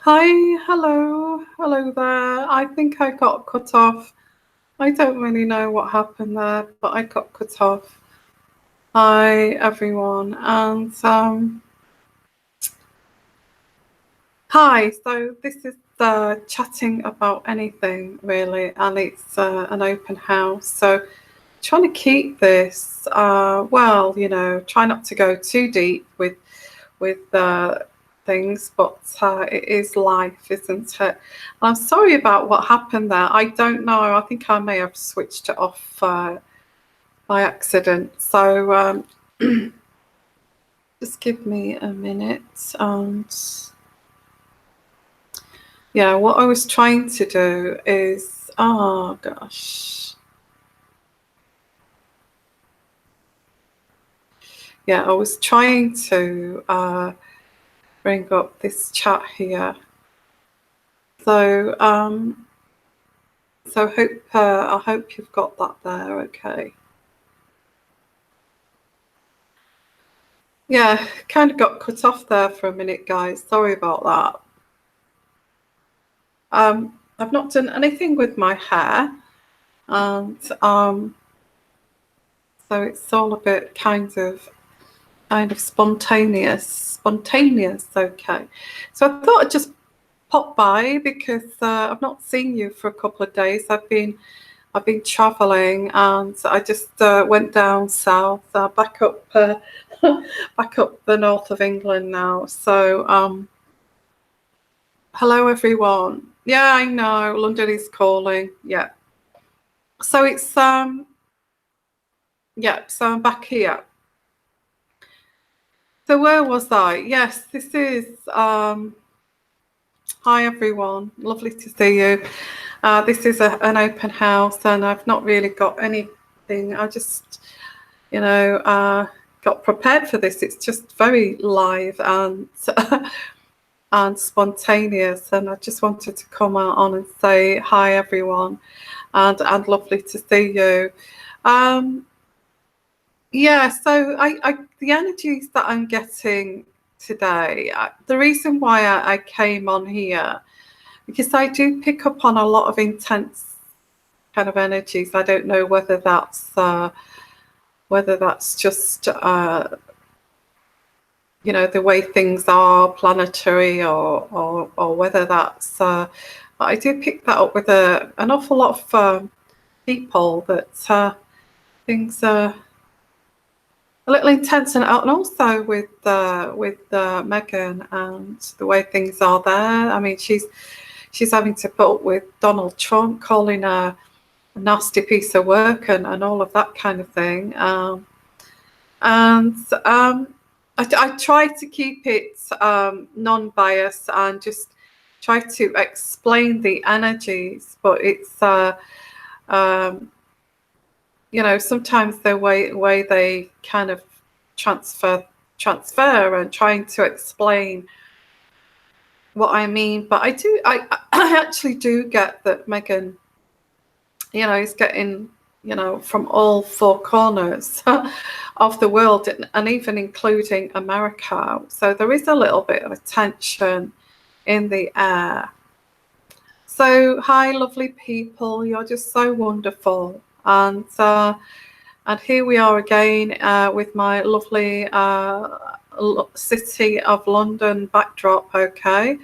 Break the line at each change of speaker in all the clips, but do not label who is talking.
Hi, hello there. I think I got cut off. I don't really know what happened there, but I got cut off. Hi, everyone, and hi. So this is chatting about anything really, and it's an open house. So trying to keep this well, try not to go too deep with things, but it is life, isn't it? I'm sorry about what happened there. I don't know. I think I may have switched it off by accident. So just give me a minute. And yeah, what I was trying to do is, oh gosh. Yeah, I was trying to bring up this chat here. So, I hope you've got that there. Okay. Yeah, kind of got cut off there for a minute, guys. Sorry about that. I've not done anything with my hair, and so it's all a bit kind of spontaneous. Okay, so I thought I'd just pop by because I've not seen you for a couple of days. I've been traveling, and I just went down south, back up back up the north of England now. So hello everyone. Yeah, I know London is calling. Yeah. So it's yeah, so I'm back here. So where was I? Yes, this is hi everyone. Lovely to see you. This is an open house, and I've not really got anything. I just, got prepared for this. It's just very live and and spontaneous, and I just wanted to come out on and say hi everyone, and lovely to see you. Um, yeah, so I the energies that I'm getting today, the reason why I came on here, because I do pick up on a lot of intense kind of energies. I don't know whether that's just the way things are planetary, or whether that's but I do pick that up with an awful lot of people that things are a little intense, and also with Megan and the way things are there. I mean, she's having to put up with Donald Trump calling her a nasty piece of work, and all of that kind of thing. And I try to keep it non-biased and just try to explain the energies, but it's um, sometimes the way they kind of transfer and trying to explain what I mean. But I actually do get that Megan, is getting, from all four corners of the world, and even including America. So there is a little bit of a tension in the air. So hi, lovely people. You're just so wonderful. And here we are again with my lovely city of London backdrop. Okay.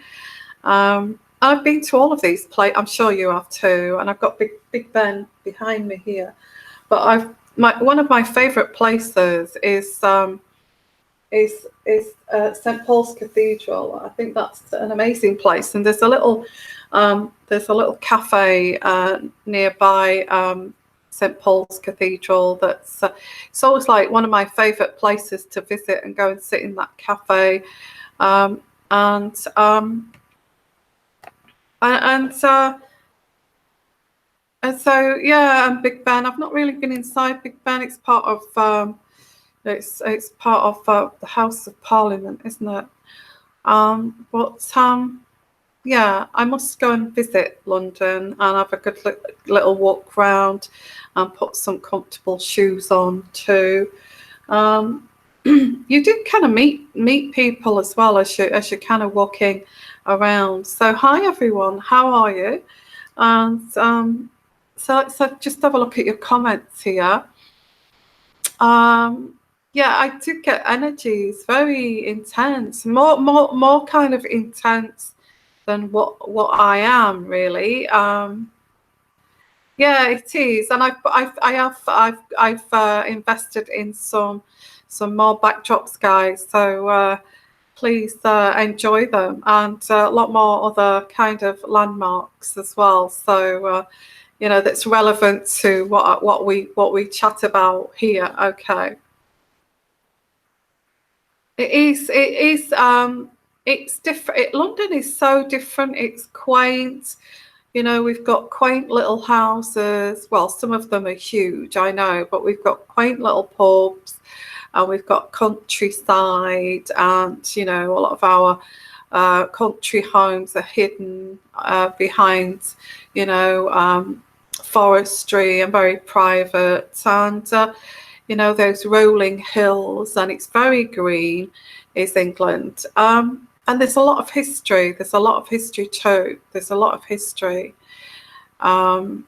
I've been to all of these places. I'm sure you have too. And I've got Big Ben behind me here. But one of my favourite places is St Paul's Cathedral. I think that's an amazing place. And there's a little cafe nearby St Paul's Cathedral. That's it's always like one of my favourite places to visit and go and sit in that cafe. Um, and and and so yeah, and Big Ben. I've not really been inside Big Ben. It's part of it's part of the House of Parliament, isn't it? But yeah, I must go and visit London and have a good little walk round and put some comfortable shoes on too. You do kind of meet people as well as you're kind of walking around. So hi everyone, how are you? And so let's just have a look at your comments here. Yeah, I do get energies, very intense, more kind of intense than what I am really. Yeah, it is, and I've invested in some more backdrops, guys. So please enjoy them, and a lot more other kind of landmarks as well. So you know, that's relevant to what we chat about here. Okay. It is. It is. It's different. London is so different. It's quaint. You know, we've got quaint little houses. Well, some of them are huge, I know, but we've got quaint little pubs, and we've got countryside, and you know, a lot of our country homes are hidden behind, you know, forestry and very private, and you know, those rolling hills, and it's very green, is England. And there's a lot of history. There's a lot of history too. There's a lot of history. So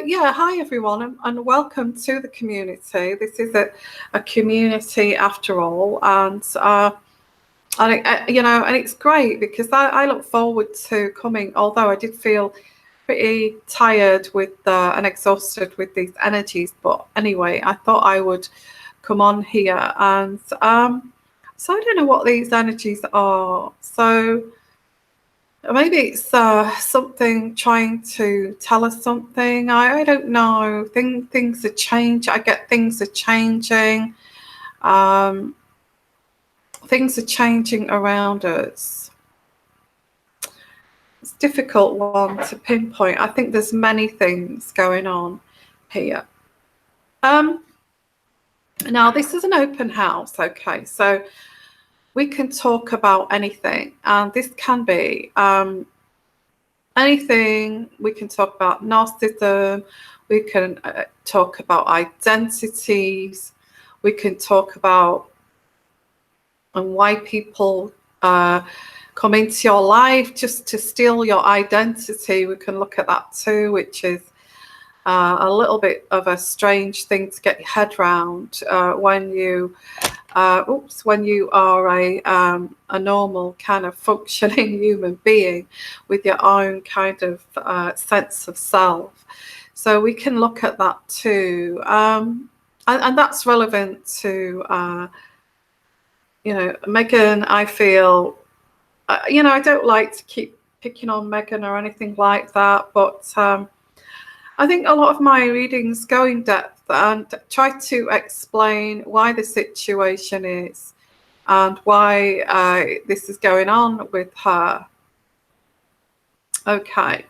yeah, hi everyone, and welcome to the community. This is a community after all, and you know, and it's great because I look forward to coming. Although I did feel pretty tired with and exhausted with these energies, but anyway, I thought I would come on here, and so I don't know what these energies are. So maybe it's something trying to tell us something. I don't know. Things are changing. I get things are changing. Things are changing around us. It's a difficult one to pinpoint. I think there's many things going on here. Now this is an open house, okay, so we can talk about anything, and this can be anything. We can talk about narcissism, we can talk about identities, we can talk about why people come into your life just to steal your identity. We can look at that too, which is a little bit of a strange thing to get your head around when you are a normal kind of functioning human being with your own kind of sense of self. So we can look at that too, and that's relevant to you know, Megan. I feel you know, I don't like to keep picking on Megan or anything like that, but I think a lot of my readings go in depth and try to explain why the situation is and why this is going on with her. Okay,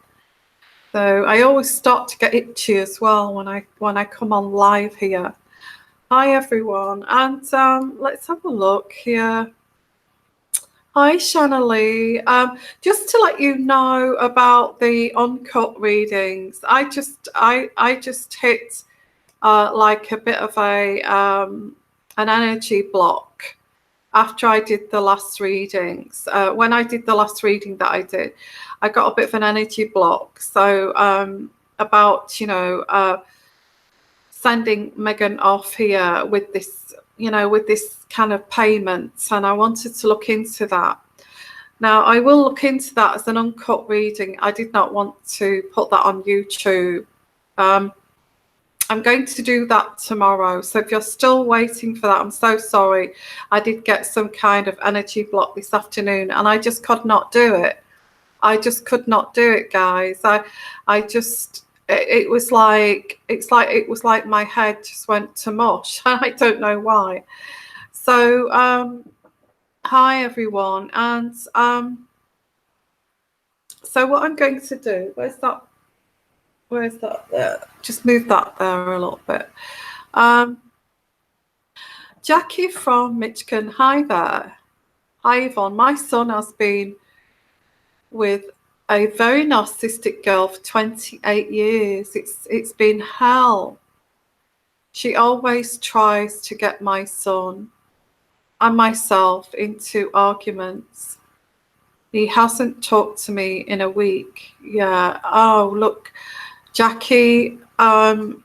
so I always start to get itchy as well when I come on live here. Hi everyone, and let's have a look here. Hi Shannalee. Just to let you know about the uncut readings, I just hit like a bit of an energy block after I did the last readings. When I did the last reading that I did, I got a bit of an energy block. So about, you know, sending Megan off here with this, you know, with this kind of payment, and I wanted to look into that. Now I will look into that as an uncut reading. I did not want to put that on YouTube. I'm going to do that tomorrow. So if you're still waiting for that, I'm so sorry. I did get some kind of energy block this afternoon, and I just could not do it. I just could not do it, guys. I just, it was like, it was like my head just went to mush. I don't know why. So hi everyone, and so what I'm going to do, where's that there? Just move that there a little bit. Jackie from Michigan, hi there. Hi Yvonne. My son has been with a very narcissistic girl for 28 years. It's been hell. She always tries to get my son and myself into arguments. He hasn't talked to me in a week. Yeah. Oh, look, Jackie, I'm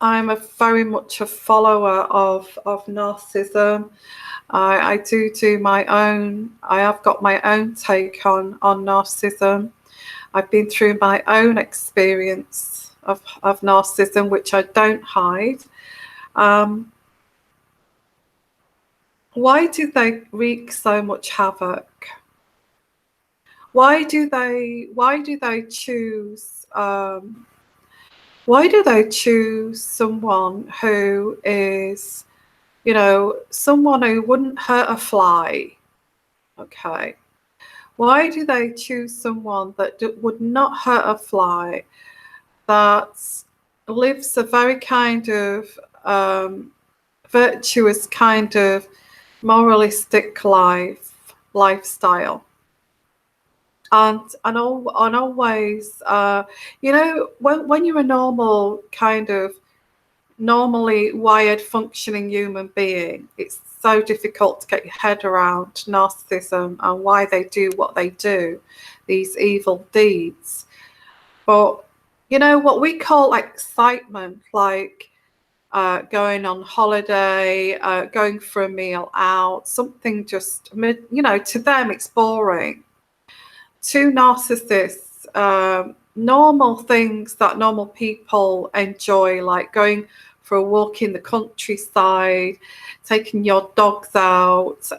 a very much a follower of narcissism. I do my own. I have got my own take on narcissism. I've been through my own experience of narcissism, which I don't hide. Why do they wreak so much havoc? Why do they choose? Why do they choose someone who is, someone who wouldn't hurt a fly? Okay. Why do they choose someone that would not hurt a fly, that lives a very kind of virtuous kind of moralistic lifestyle? And always, when you're a normal kind of normally wired functioning human being, it's so difficult to get your head around narcissism and why they do what they do, these evil deeds. But what we call excitement, like going on holiday, going for a meal out, something just, to them it's boring. To narcissists, normal things that normal people enjoy, like going for a walk in the countryside, taking your dogs out,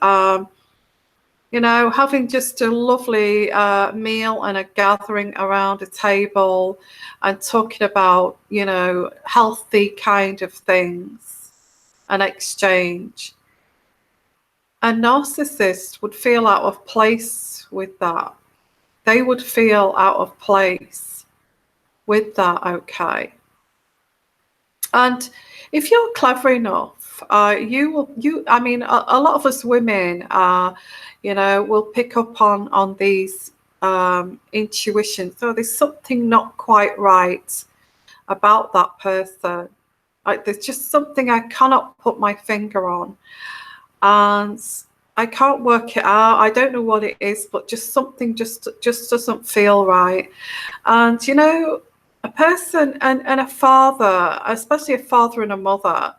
having just a lovely meal and a gathering around a table and talking about, healthy kind of things, an exchange. A narcissist would feel out of place with that. They would feel out of place with that, okay? And if you're clever enough, I mean, a lot of us women, will pick up on these intuitions. So there's something not quite right about that person. Like, there's just something I cannot put my finger on. And I can't work it out. I don't know what it is, but just something just doesn't feel right. And a person and a father, especially a father and a mother,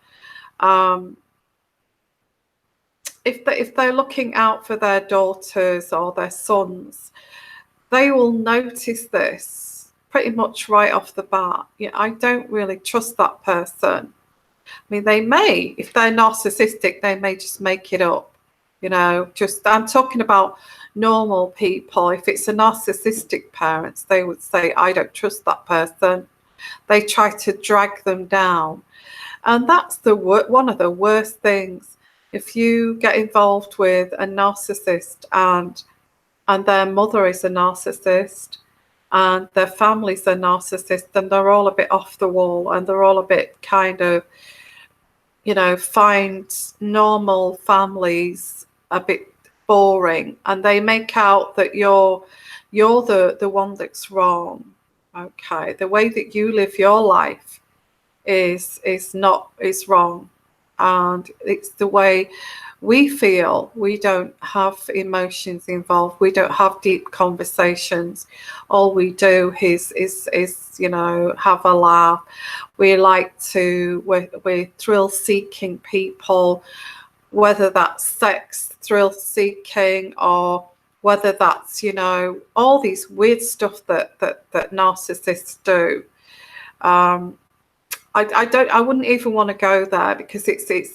if they're looking out for their daughters or their sons, they will notice this pretty much right off the bat. Yeah, I don't really trust that person. I mean, they may, if they're narcissistic, they may just make it up. I'm talking about normal people. If it's a narcissistic parents, they would say, I don't trust that person. They try to drag them down. And that's one of the worst things. If you get involved with a narcissist and their mother is a narcissist and their family's a narcissist, and they're all a bit off the wall and they're all a bit kind of, find normal families a bit boring, and they make out that you're the one that's wrong. Okay, the way that you live your life is wrong, and it's the way we feel. We don't have emotions involved. We don't have deep conversations. All we do is have a laugh. We're thrill-seeking people, whether that's sex thrill-seeking or whether that's all these weird stuff that narcissists do. I wouldn't even want to go there, because it's a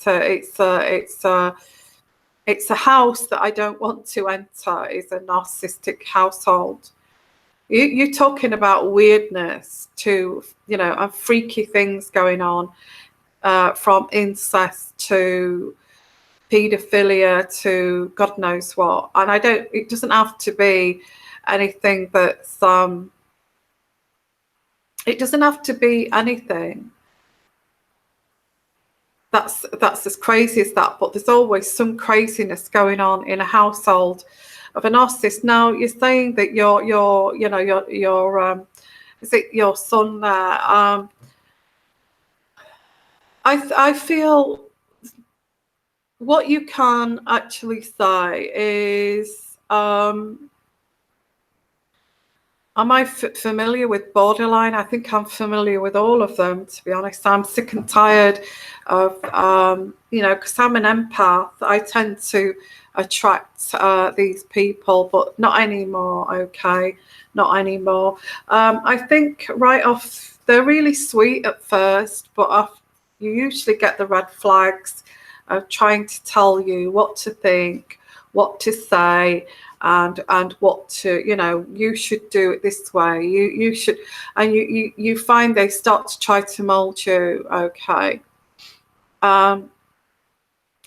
house that I don't want to enter. Is a narcissistic household. You're talking about weirdness to and freaky things going on, from incest to paedophilia to God knows what. And it doesn't have to be anything that's it doesn't have to be anything that's as crazy as that, but there's always some craziness going on in a household of a narcissist. Now, you're saying that your is it your son there? I feel what you can actually say is, am I familiar with borderline? I think I'm familiar with all of them, to be honest. I'm sick and tired of, because I'm an empath, I tend to attract these people, but not anymore, okay? Not anymore. I think right off, they're really sweet at first, but you usually get the red flags of trying to tell you what to think, what to say, and what to, you should do it this way, you should, and you find they start to try to mold you, okay.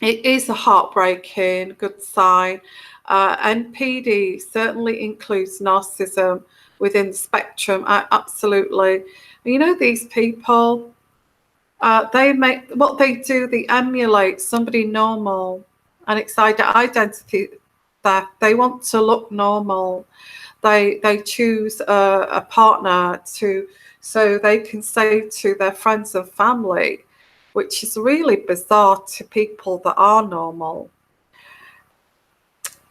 It is a heartbreaking good sign. NPD certainly includes narcissism within the spectrum, absolutely. These people, they make what they do, they emulate somebody normal, and it's identity theft. They want to look normal. They choose a partner so they can say to their friends and family, which is really bizarre to people that are normal.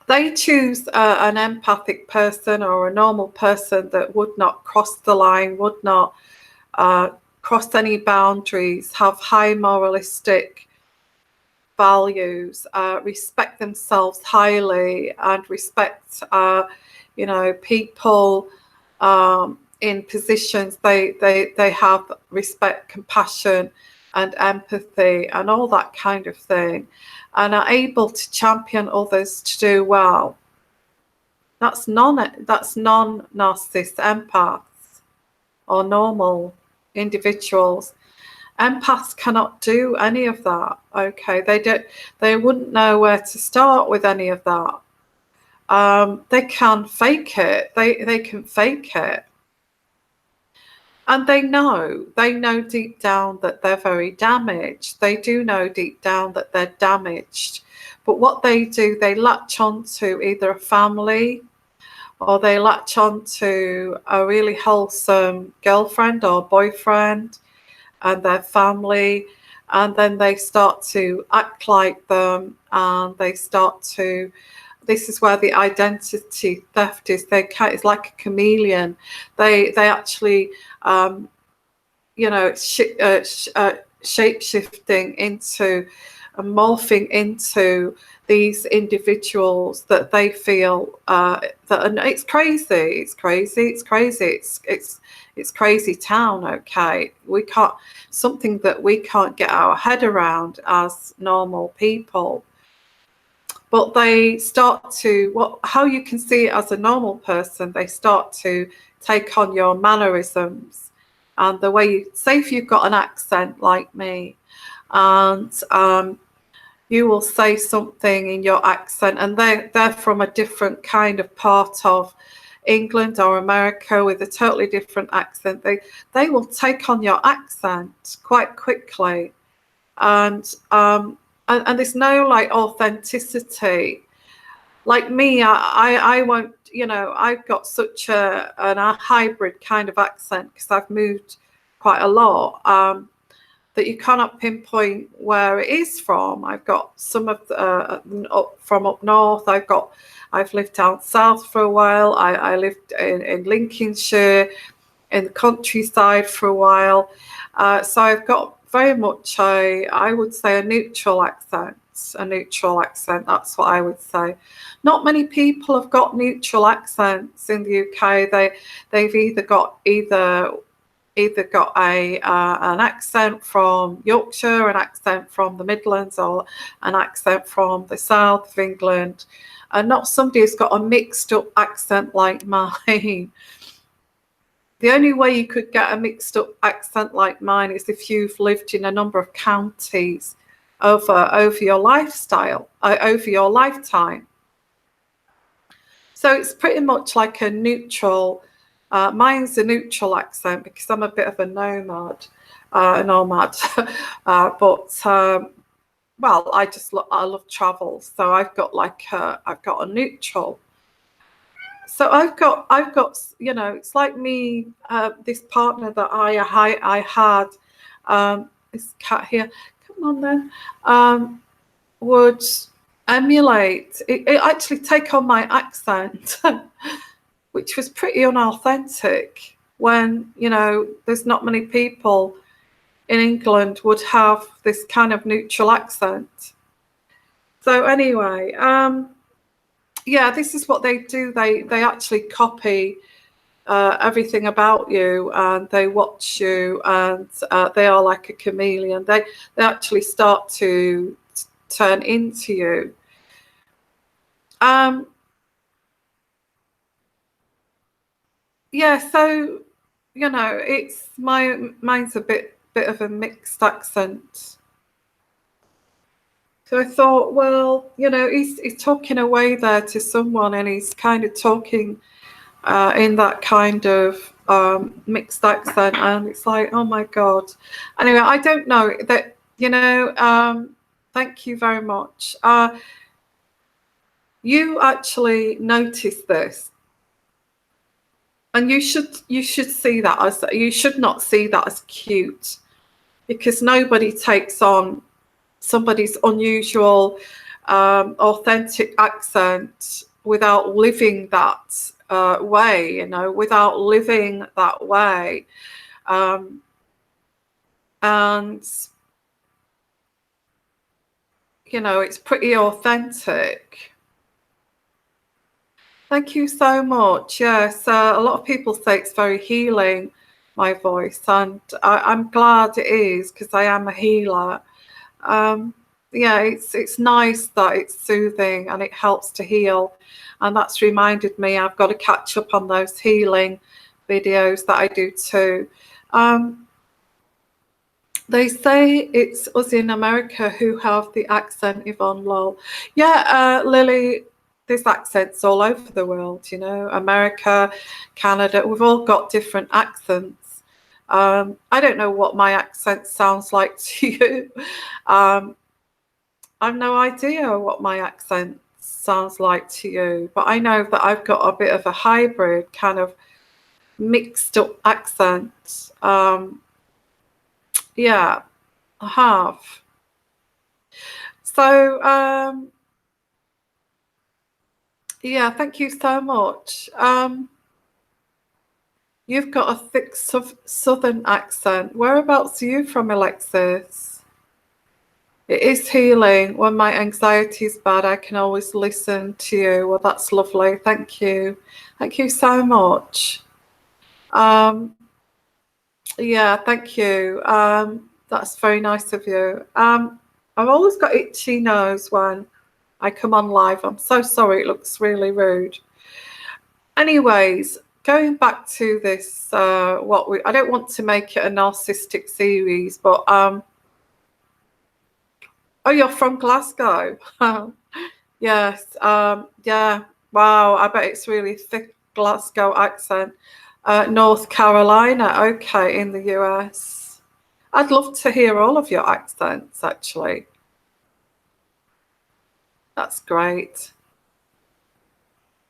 They choose an empathic person or a normal person that would not cross the line, would not cross any boundaries, have high moralistic values, respect themselves highly, and respect, people in positions. They have respect, compassion, and empathy, and all that kind of thing, and are able to champion others to do well. That's non-narcissist empaths or normal individuals. Empaths cannot do any of that. Okay, they wouldn't know where to start with any of that. They can fake it. They can fake it. And they know deep down that they're very damaged. They do know deep down that they're damaged. But what they do, they latch on to either a family, or they latch on to a really wholesome girlfriend or boyfriend and their family, and then they start to act like them, and they start to, this is where the identity theft is. It's like a chameleon. They actually, shape-shifting into, morphing into these individuals that they feel it's crazy. It's crazy town. Okay, something that we can't get our head around as normal people. But they start to, how you can see it as a normal person, they start to take on your mannerisms and the way you, say if you've got an accent like me, and you will say something in your accent, and they're from a different kind of part of England or America with a totally different accent. They will take on your accent quite quickly, and there's no like authenticity. Like me, I won't, I've got such a hybrid kind of accent because I've moved quite a lot, that you cannot pinpoint where it is from. I've got some of from up north. I've lived down south for a while. I lived in Lincolnshire, in the countryside for a while. So I've got very much I would say a neutral accent. That's what I would say. Not many people have got neutral accents in the UK. They've either got an accent from Yorkshire, an accent from the Midlands, or an accent from the south of England, and not somebody who's got a mixed up accent like mine. The only way you could get a mixed up accent like mine is if you've lived in a number of counties over your lifestyle, over your lifetime. So it's pretty much like a neutral. Mine's a neutral accent because I'm a bit of a nomad. Well, I love travel, so I've got a neutral. So I've got it's like me, this partner that I had, this cat here. Come on then. would emulate it actually take on my accent, which was pretty unauthentic when, you know, there's not many people in England would have this kind of neutral accent. So anyway, yeah, this is what they do. They actually copy everything about you, and they watch you, and they are like a chameleon. They actually start to turn into you. Yeah, so you know, it's mine's a bit of a mixed accent. So I thought, well, you know, he's talking away there to someone, and he's kind of talking in that kind of mixed accent, and it's like, oh my god. Anyway, I don't know that, you know. Thank you very much. You actually noticed this, and you should see that as, you should not see that as cute, because nobody takes on somebody's unusual, authentic accent without living that way, you know, without living that way. And, you know, it's pretty authentic. Thank you so much. Yes, a lot of people say it's very healing, my voice, and I'm glad it is, because I am a healer. Yeah, it's nice that it's soothing and it helps to heal, and that's reminded me I've got to catch up on those healing videos that I do too. They say it's us in America who have the accent, Yvonne Lol. Yeah, Lily, there's accents all over the world, you know, America, Canada, we've all got different accents. I don't know what my accent sounds like to you. I've no idea what my accent sounds like to you, but I know that I've got a bit of a hybrid, kind of mixed up accent. Yeah, I have. So, yeah, thank you so much. You've got a thick southern accent. Whereabouts are you from, Alexis? It is healing. When my anxiety is bad, I can always listen to you. Well, that's lovely. Thank you. Thank you so much. Yeah, thank you. That's very nice of you. I've always got itchy nose when I come on live. I'm so sorry. It looks really rude. Anyways, going back to this, I don't want to make it a narcissistic series, but oh, you're from Glasgow. Yes. Yeah. Wow. I bet it's really thick Glasgow accent. North Carolina. Okay, in the US. I'd love to hear all of your accents, actually. That's great.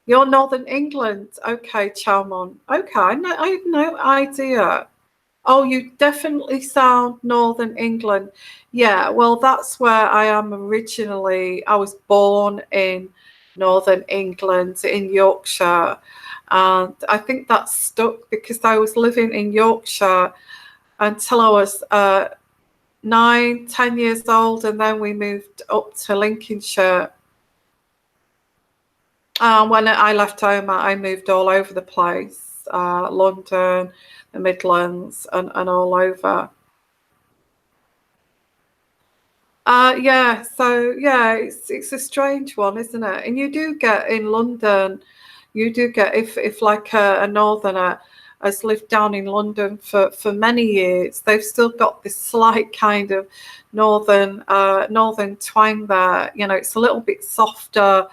You're Northern England. Okay, Chalmon. Okay, I had no idea. Oh, you definitely sound Northern England. Yeah, well, that's where I am originally. I was born in Northern England, in Yorkshire. And I think that stuck because I was living in Yorkshire until I was 9, 10 years old. And then we moved up to Lincolnshire. When I left home, I moved all over the place, London, the Midlands, and all over. Yeah, so yeah, it's a strange one, isn't it? And you do get in London, you do get, if like a northerner has lived down in London for many years, they've still got this slight kind of northern twang there. You know, it's a little bit softer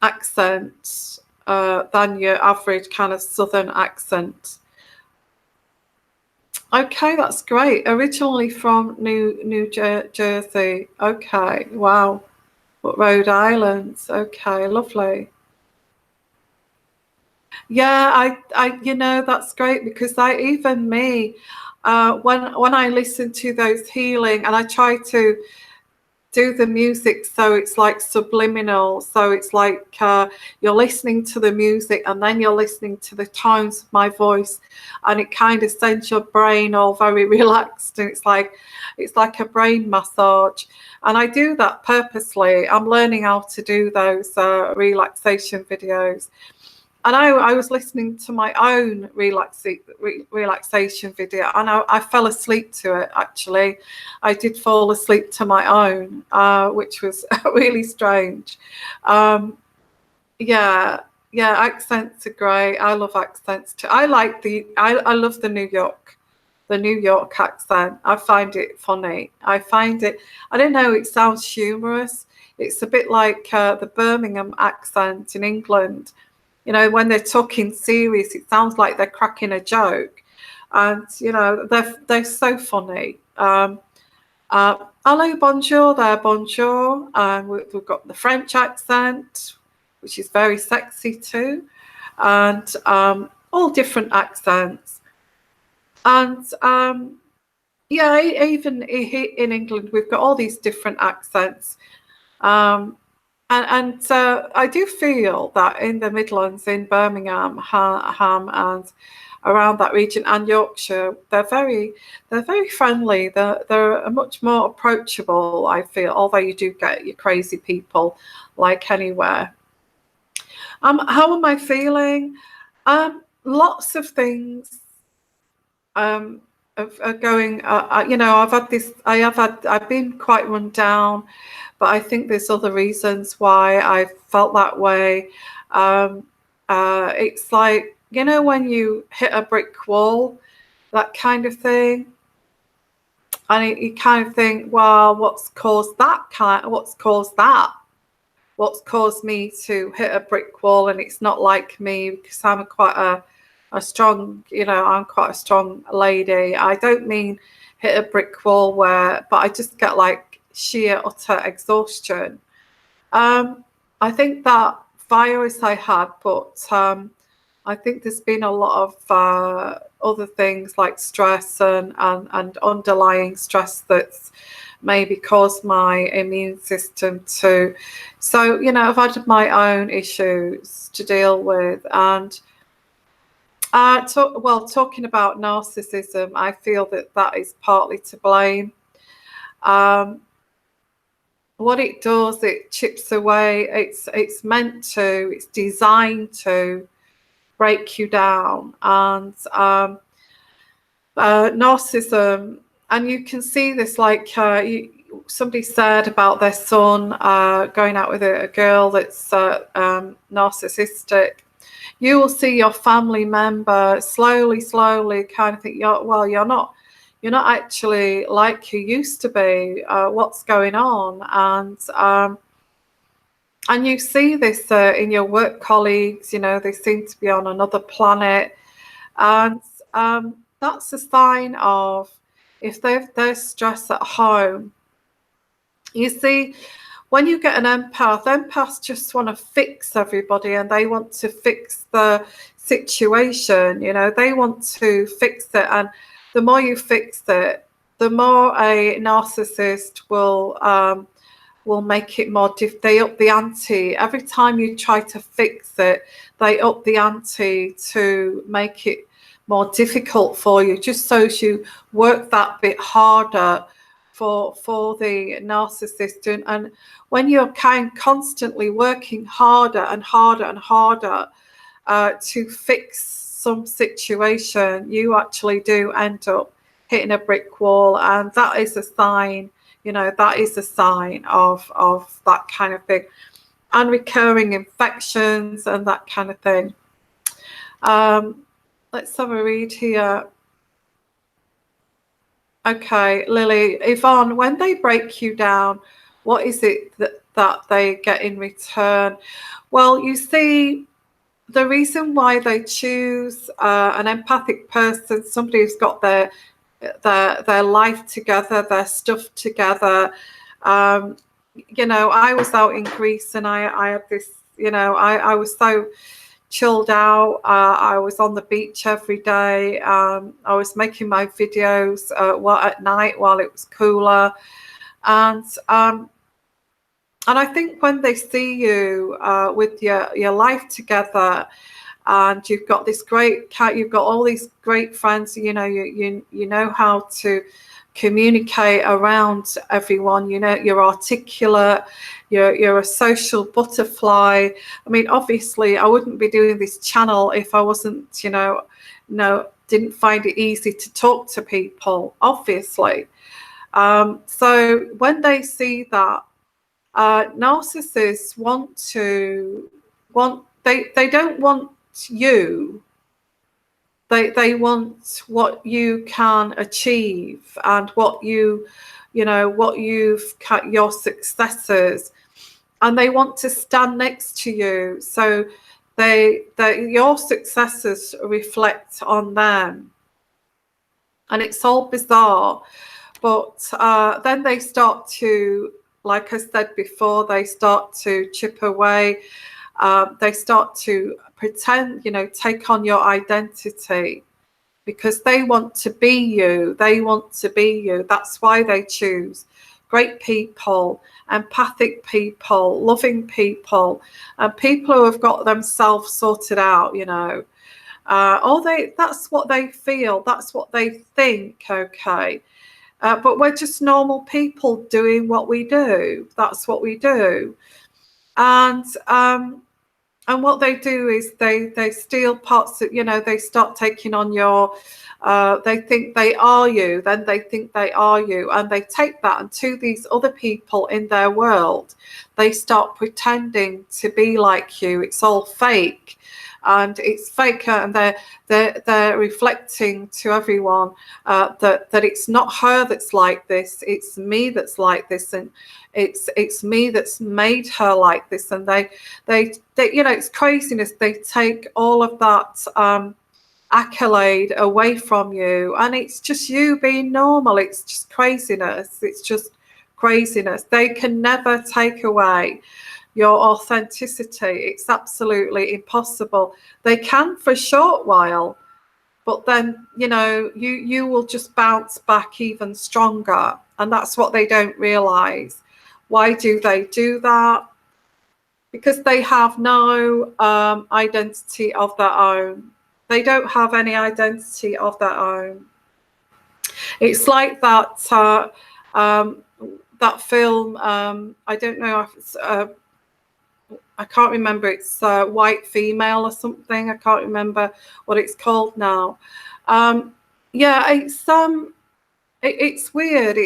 accent than your average kind of southern accent. Okay, that's great. Originally from New Jersey. Okay, wow. But Rhode Island. Okay, lovely. Yeah, I you know, that's great, because even me, when I listen to those healing, and I try to do the music so it's like subliminal, so it's like you're listening to the music and then you're listening to the tones of my voice, and it kind of sends your brain all very relaxed, and it's like a brain massage. And I do that purposely. I'm learning how to do those relaxation videos. And I was listening to my own relaxation video, and I fell asleep to it, actually. I did fall asleep to my own, which was really strange. Yeah, accents are great. I love accents too. I love the New York accent. I find it funny. I don't know, it sounds humorous. It's a bit like the Birmingham accent in England. You know, when they're talking serious, it sounds like they're cracking a joke, and you know they're so funny. Hello, bonjour, there, bonjour. We've got the French accent, which is very sexy too, and all different accents. And yeah, even in England, we've got all these different accents. And I do feel that in the Midlands, in Birmingham, Ham, and around that region, and Yorkshire, they're very friendly. They're much more approachable, I feel, although you do get your crazy people like anywhere. How am I feeling? Lots of things are going. You know, I've been quite run down, but I think there's other reasons why I felt that way. It's like, you know, when you hit a brick wall, that kind of thing, and you kind of think, well, what's caused me to hit a brick wall? And it's not like me, because I'm quite a strong, you know, I'm quite a strong lady. I don't mean hit a brick wall but I just get like sheer utter exhaustion. I think that virus I had, but I think there's been a lot of other things like stress and underlying stress that's maybe caused my immune system to. So, you know, I've had my own issues to deal with. And talking about narcissism, I feel that is partly to blame. What it does, it chips away. It's meant to. It's designed to break you down. And narcissism, and you can see this, like somebody said about their son going out with a girl that's narcissistic. You will see your family member slowly kind of think, you're not actually like you used to be. What's going on? And you see this in your work colleagues. You know, they seem to be on another planet, and that's a sign of if there's stress at home. You see, when you get an empaths just want to fix everybody, and they want to fix the situation. You know, they want to fix it, and the more you fix it, the more a narcissist will make it more they up the ante. Every time you try to fix it, they up the ante to make it more difficult for you, just so as you work that bit harder for the narcissist. And when you're constantly working harder and harder to fix some situation, you actually do end up hitting a brick wall, and that is a sign. You know, that is a sign of that kind of thing, and recurring infections and that kind of thing. Let's have a read here. Okay, Lily, Yvonne, when they break you down, what is it that they get in return? Well, you see, the reason why they choose an empathic person, somebody who's got their life together, their stuff together. You know, I was out in Greece, and I had this, you know, I was so chilled out. I was on the beach every day. I was making my videos at night while it was cooler. And And I think when they see you with your life together, and you've got this you've got all these great friends, you know, you know how to communicate around everyone, you know, you're articulate, you're a social butterfly. I mean, obviously I wouldn't be doing this channel if I wasn't, you know, didn't find it easy to talk to people, obviously. So when they see that, narcissists they don't want you. They want what you can achieve and what what your successes, and they want to stand next to you. So your successes reflect on them, and it's all bizarre. But then they start to, like I said before, they start to chip away. They start to pretend, you know, take on your identity, because they want to be you. They want to be you. That's why they choose great people, empathic people, loving people, and people who have got themselves sorted out, you know. That's what they feel. That's what they think, okay. But we're just normal people doing what we do. That's what we do. And what they do is they steal parts of, you know, they start taking on your, they think they are you, then they think they are you, and they take that, and to these other people in their world, they start pretending to be like you. It's all fake. And it's fake, and they're reflecting to everyone that it's not her that's like this, it's me that's like this, and it's me that's made her like this. And they you know, it's craziness. They take all of that accolade away from you, and it's just you being normal. It's just craziness. It's just craziness. They can never take away your authenticity. It's absolutely impossible. They can for a short while, but then, you know, you will just bounce back even stronger. And that's what they don't realize. Why do they do that? Because they have no identity of their own. They don't have any identity of their own. It's like that that film. I don't know if it's I can't remember. It's White Female or something. I can't remember what it's called now. Yeah, it's weird.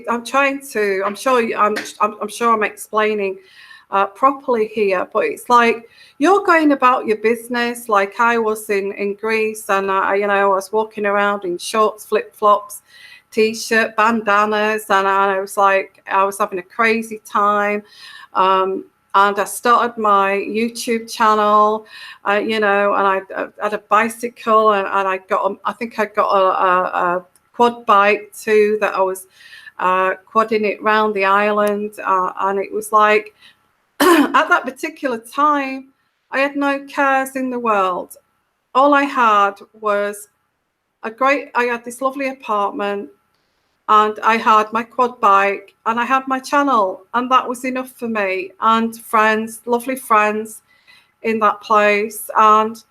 I'm trying to. I'm sure I'm explaining properly here, but it's like you're going about your business, like I was in Greece, and I was walking around in shorts, flip flops, t-shirt, bandanas, and I was like, I was having a crazy time. And I started my YouTube channel, and I had a bicycle, and I think I got a quad bike too, that I was quadding it round the island, and it was like, at that particular time, I had no cares in the world. All I had was I had this lovely apartment, and I had my quad bike, and I had my channel, and that was enough for me, and friends, lovely friends in that place. And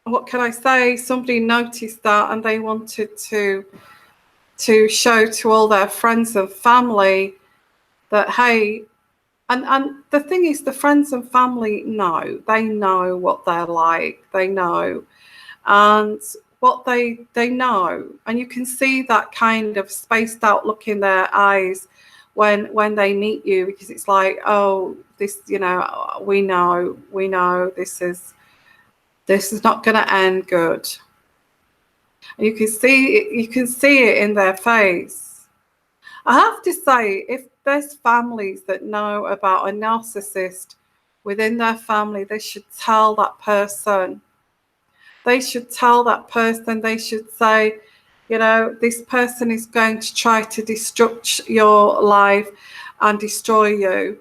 what can I say? Somebody noticed that, and they wanted to show to all their friends and family that, hey, and the thing is, the friends and family they know what they're like, they know. And what they know, and you can see that kind of spaced out look in their eyes when they meet you, because it's like, oh, this, we know this is not going to end good. And you can see it in their face. I have to say, if there's families that know about a narcissist within their family, they should tell that person. They should tell that person. They should say, this person is going to try to destruct your life and destroy you,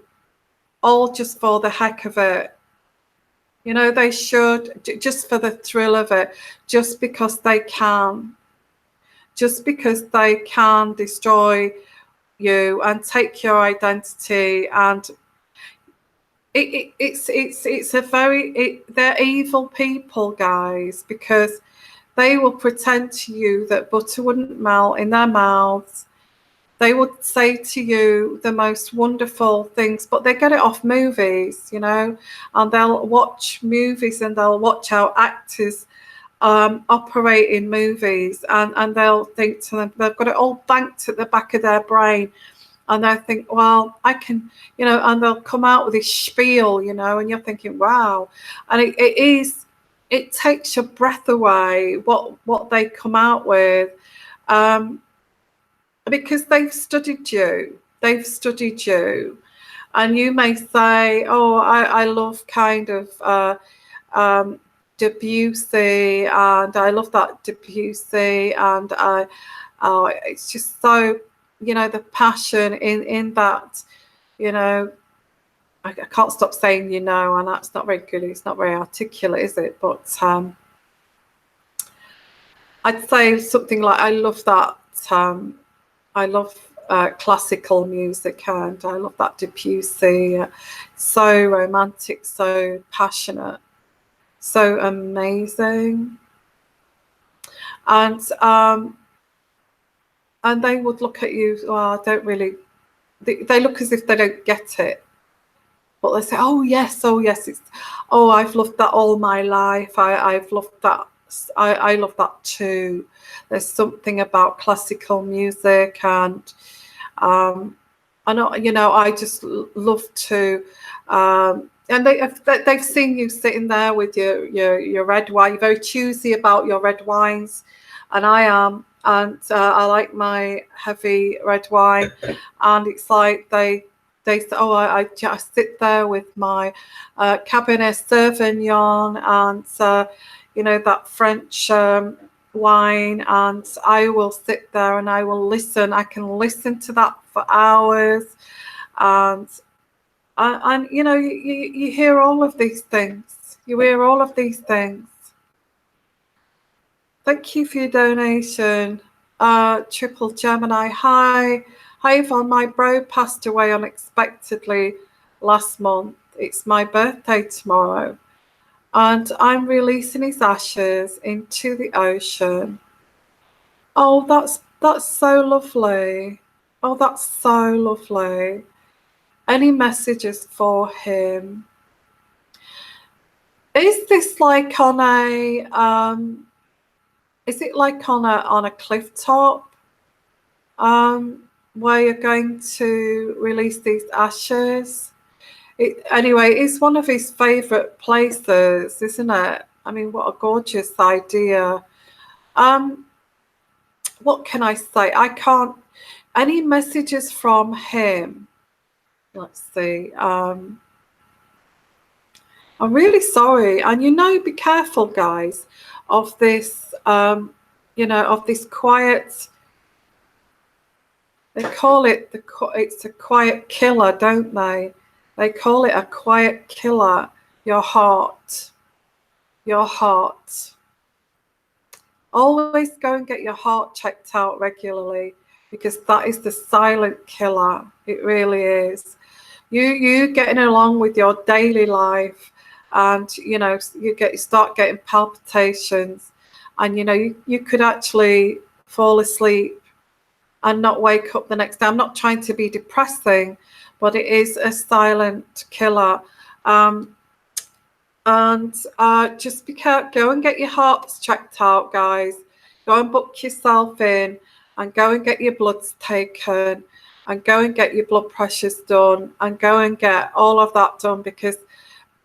all just for the heck of it. They should, just for the thrill of it, just because they can. just because they can destroy you and take your identity. And it's a very, they're evil people, guys, because they will pretend to you that butter wouldn't melt in their mouths. They would say to you the most wonderful things, but they get it off movies, you know, and they'll watch movies and they'll watch how actors operate in movies, and they'll think to them, they've got it all banked at the back of their brain, and they'll think, well, I can, you know, and they'll come out with this spiel, you know, and you're thinking, wow. And it takes your breath away what they come out with. Because they've studied you, and you may say, oh, I love kind of Debussy, and I love that Debussy, and it's just so, you know, the passion in that, you know, I can't stop saying, you know, and that's not very good, it's not very articulate, is it? But I'd say something like, I love that, I love classical music, and I love that Debussy. So romantic, so passionate, so amazing. And they would look at you, well, I don't really, they look as if they don't get it. But they say, oh yes, it's, oh, I've loved that all my life. I've loved that. I love that too. There's something about classical music, and I know, you know, I just love to. And they've seen you sitting there with your red wine. You're very choosy about your red wines, and I am. And I like my heavy red wine, and it's like they say, oh, I sit there with my Cabernet Sauvignon, and you know, that French wine, and I will sit there and I will listen. I can listen to that for hours, and you know, you hear all of these things. You hear all of these things. Thank you for your donation, Triple Gemini. Hi Yvonne, my bro passed away unexpectedly last month. It's my birthday tomorrow, and I'm releasing his ashes into the ocean. Oh, that's so lovely. Oh, that's so lovely. Any messages for him? Is this like on a is it like on a cliff top? Where you're going to release these ashes? Anyway, it's one of his favourite places, isn't it? I mean, what a gorgeous idea. What can I say? I can't. Any messages from him? Let's see. I'm really sorry, and you know, be careful, guys, of this. You know, of this quiet. They call it it's a quiet killer, don't they? They call it a quiet killer. Your heart. Your heart. Always go and get your heart checked out regularly, because that is the silent killer. It really is. You getting along with your daily life, and you know, you start getting palpitations, and you know, you could actually fall asleep and not wake up the next day. I'm not trying to be depressing, but it is a silent killer. And just be careful. Go and get your hearts checked out, guys. Go and book yourself in, and go and get your bloods taken, and go and get your blood pressures done, and go and get all of that done, because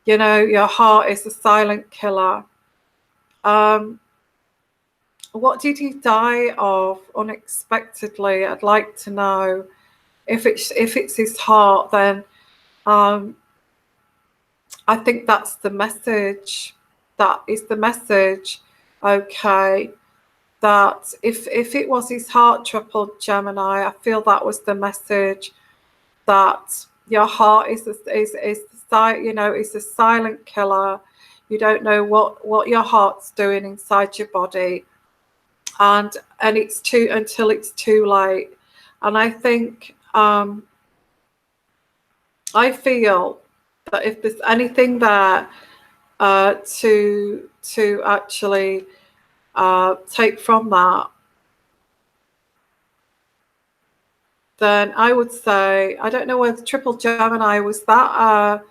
you know, your heart is a silent killer. What did he die of unexpectedly? I'd like to know. If it's his heart, then I think that's the message. That is the message. Okay. That if it was his heart, Triple Gemini, I feel that was the message. That your heart is you know, is a silent killer. You don't know what your heart's doing inside your body. and it's too until it's too late. And I think I feel that if there's anything there to actually take from that, then I would say, I don't know whether Triple Gemini was that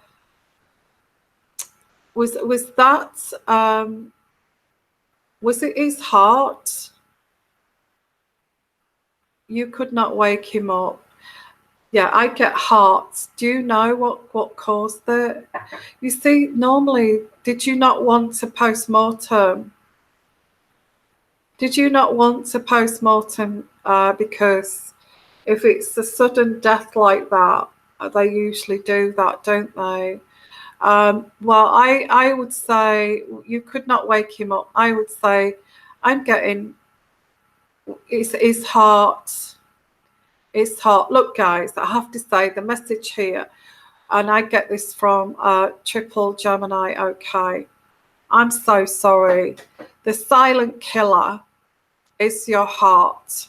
was it his heart? You could not wake him up. Yeah, I get hearts. Do you know what caused it? You see, normally, did you not want a post-mortem? Did you not want a post-mortem because if it's a sudden death like that, they usually do that, don't they? Well, I would say you could not wake him up. I would say I'm getting his heart. His heart. Look, guys, I have to say the message here, and I get this from Triple Gemini. Okay, I'm so sorry. The silent killer is your heart,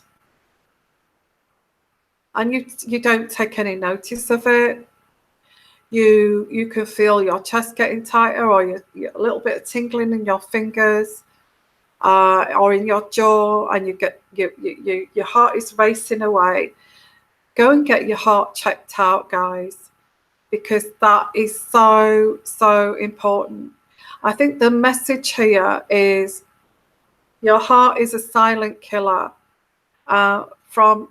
and you don't take any notice of it. You can feel your chest getting tighter, or a little bit of tingling in your fingers, or in your jaw, and you get your heart is racing away. Go and get your heart checked out, guys, because that is so important. I think the message here is your heart is a silent killer from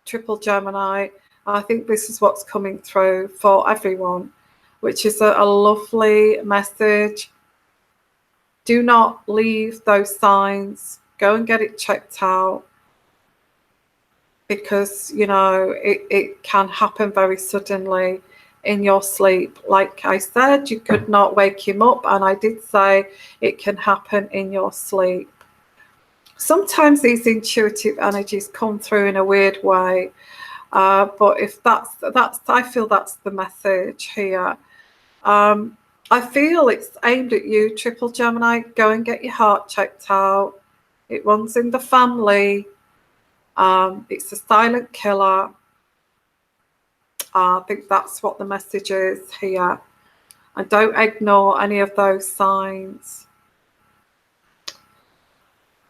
Triple Gemini. I think this is what's coming through for everyone, which is a lovely message. Do not leave those signs. Go and get it checked out, because it can happen very suddenly in your sleep. Like I said, you could not wake him up, and I did say it can happen in your sleep. Sometimes these intuitive energies come through in a weird way, but if that's I feel that's the message here. I feel it's aimed at you, Triple Gemini. Go and get your heart checked out. It runs in the family. It's a silent killer. I think that's what the message is here. And don't ignore any of those signs.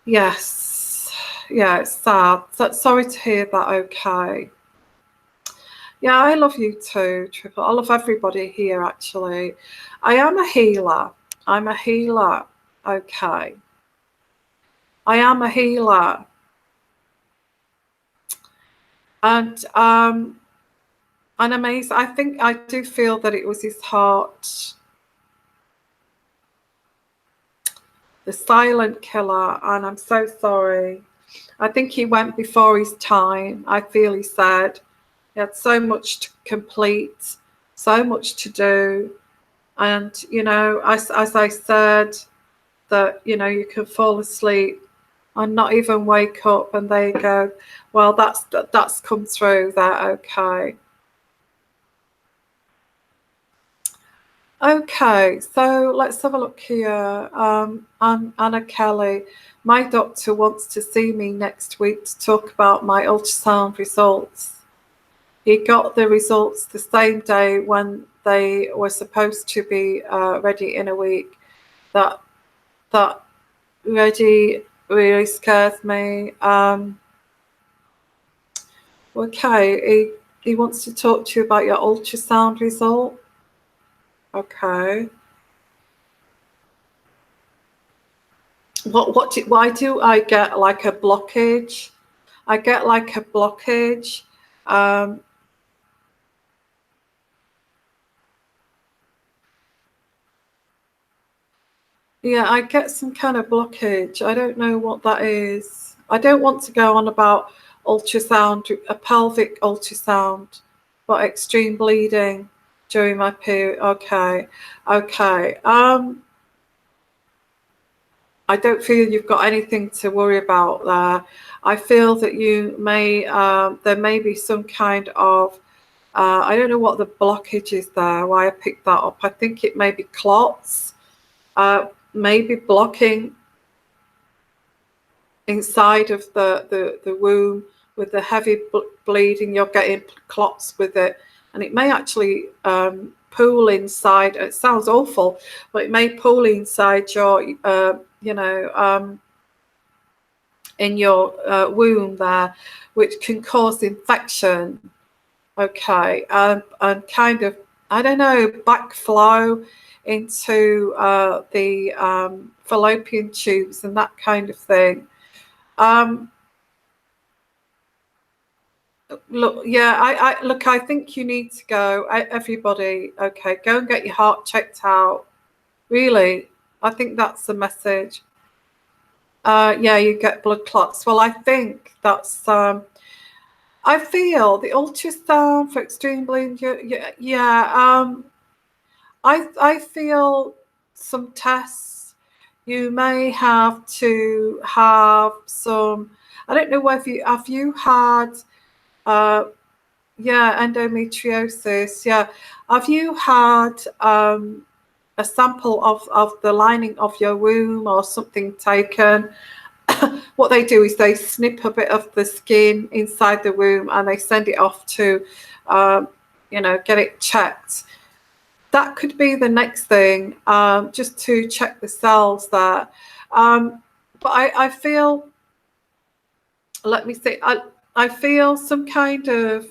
Yes. Yeah, it's sad. Sorry to hear that, okay. Yeah, I love you too, Triple. I love everybody here, actually. I am a healer. I'm a healer. Okay. I am a healer. And amazing. I think I do feel that it was his heart. The silent killer. And I'm so sorry. I think he went before his time. I feel he said. He had so much to complete, so much to do. And, as I said, that, you can fall asleep and not even wake up, and there you go. Well, that's come through there, okay. Okay, so let's have a look here. Anna Kelly, my doctor wants to see me next week to talk about my ultrasound results. He got the results the same day when they were supposed to be ready in a week. That really scares me. Okay, he wants to talk to you about your ultrasound result. Okay. Why do I get like a blockage? I get like a blockage. Yeah, I get some kind of blockage. I don't know what that is. I don't want to go on about ultrasound, a pelvic ultrasound, but extreme bleeding during my period. Okay. I don't feel you've got anything to worry about there. I feel that you may, there may be some kind of, I don't know what the blockage is there, why I picked that up. I think it may be clots. Maybe blocking inside of the womb with the heavy bleeding. You're getting clots with it, and it may actually pool inside. It sounds awful, but it may pool inside your in your womb there, which can cause infection. Okay, and kind of, I don't know, backflow into the fallopian tubes and that kind of thing. Look, yeah, I think you need to go. Everybody, okay, go and get your heart checked out. Really, I think that's the message. Yeah, you get blood clots. Well, I think that's. I feel the ultrasound for extreme bleeding. Yeah. I feel some tests. You may have to have some. I don't know whether you had. Yeah, endometriosis. Yeah, have you had a sample of the lining of your womb or something taken? What they do is they snip a bit of the skin inside the womb and they send it off to, get it checked. That could be the next thing, just to check the cells there. But I feel, let me see, I feel some kind of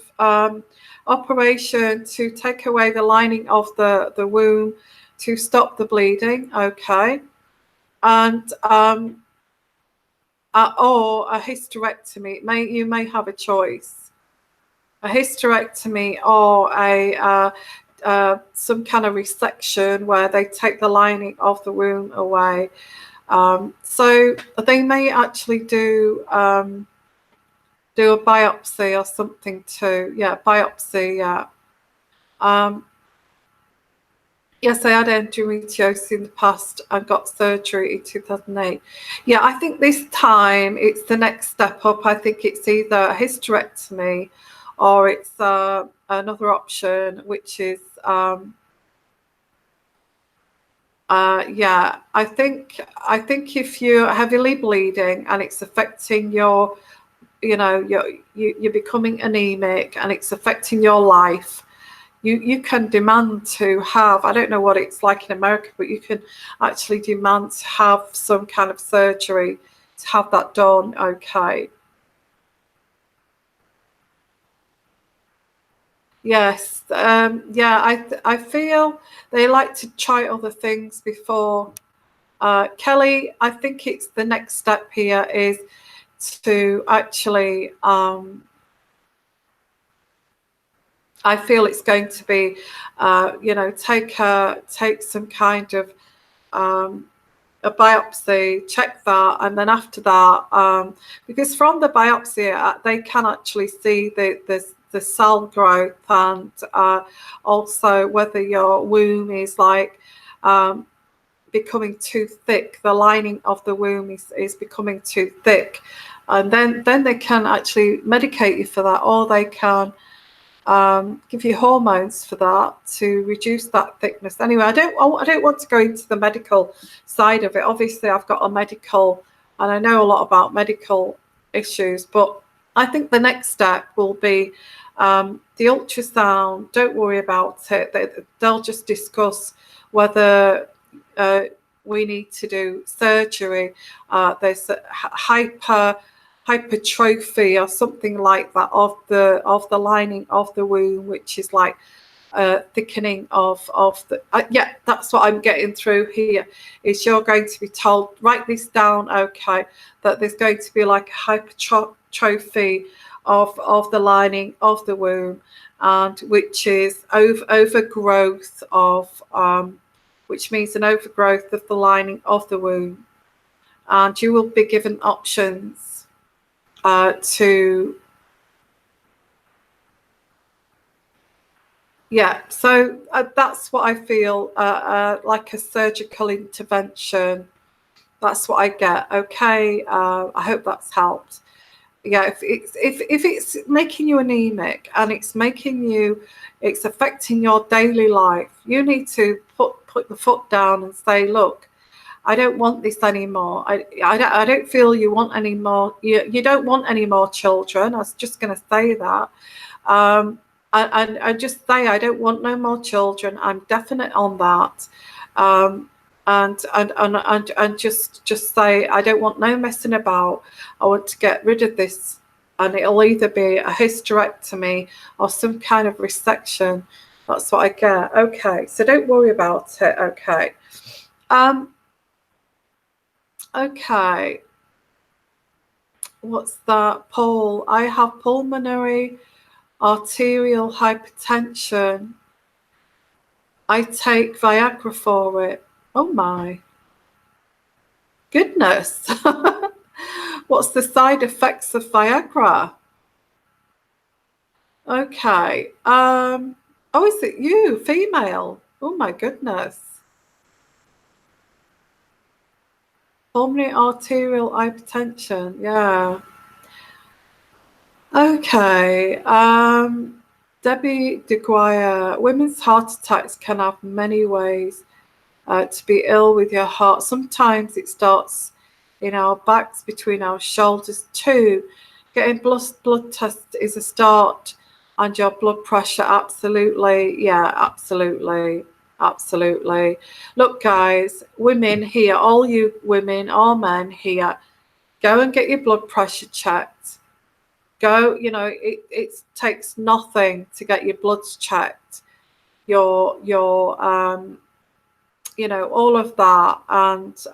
operation to take away the lining of the womb to stop the bleeding, okay? And or a hysterectomy. You may have a choice, a hysterectomy or a some kind of resection where they take the lining of the womb away. So they may actually do a biopsy or something too. Yeah, biopsy. Yeah. Yes, I had endometriosis in the past and got surgery in 2008. Yeah, I think this time it's the next step up. I think it's either a hysterectomy or it's another option, which is, yeah, I think if you're heavily bleeding and it's affecting your, you're becoming anemic and it's affecting your life, you can demand to have, I don't know what it's like in America, but you can actually demand to have some kind of surgery to have that done, okay? Yes, yeah, I feel they like to try other things before. Kelly, I think it's the next step here is to actually, I feel it's going to be, take some kind of a biopsy, check that, and then after that, because from the biopsy they can actually see the cell growth and also whether your womb is like becoming too thick. The lining of the womb is becoming too thick, and then they can actually medicate you for that, or they can give you hormones for that to reduce that thickness. Anyway, I don't want to go into the medical side of it. Obviously, I've got a medical, and I know a lot about medical issues, but I think the next step will be the ultrasound. Don't worry about it. They'll just discuss whether we need to do surgery. There's hypertrophy or something like that of the lining of the womb, which is like thickening of the yeah, that's what I'm getting through here. Is you're going to be told, write this down, okay, that there's going to be like a hypertrophy of the lining of the womb, and which is overgrowth of which means an overgrowth of the lining of the womb, and you will be given options to, yeah, so that's what I feel, like a surgical intervention. That's what I get. Okay, I hope that's helped. Yeah, if it's making you anemic and it's affecting your daily life, you need to put the foot down and say, look, I don't want this anymore. I don't feel you want any more. You don't want any more children. I was just going to say that. And I just say I don't want no more children. I'm definite on that. And just say I don't want no messing about. I want to get rid of this, and it'll either be a hysterectomy or some kind of resection. That's what I get. Okay, so don't worry about it. Okay. Okay. What's that? Paul, I have pulmonary arterial hypertension. I take Viagra for it. Oh my goodness. What's the side effects of Viagra? Okay. Oh, is it you, female? Oh my goodness. Pulmonary arterial hypertension. Yeah. Okay. Debbie DeGuire, women's heart attacks can have many ways to be ill with your heart. Sometimes it starts in our backs, between our shoulders too. Getting blood test is a start, and your blood pressure, absolutely. Yeah, absolutely. Absolutely. Look, guys, women here, all you women or men here, go and get your blood pressure checked. Go, it takes nothing to get your bloods checked, your all of that, and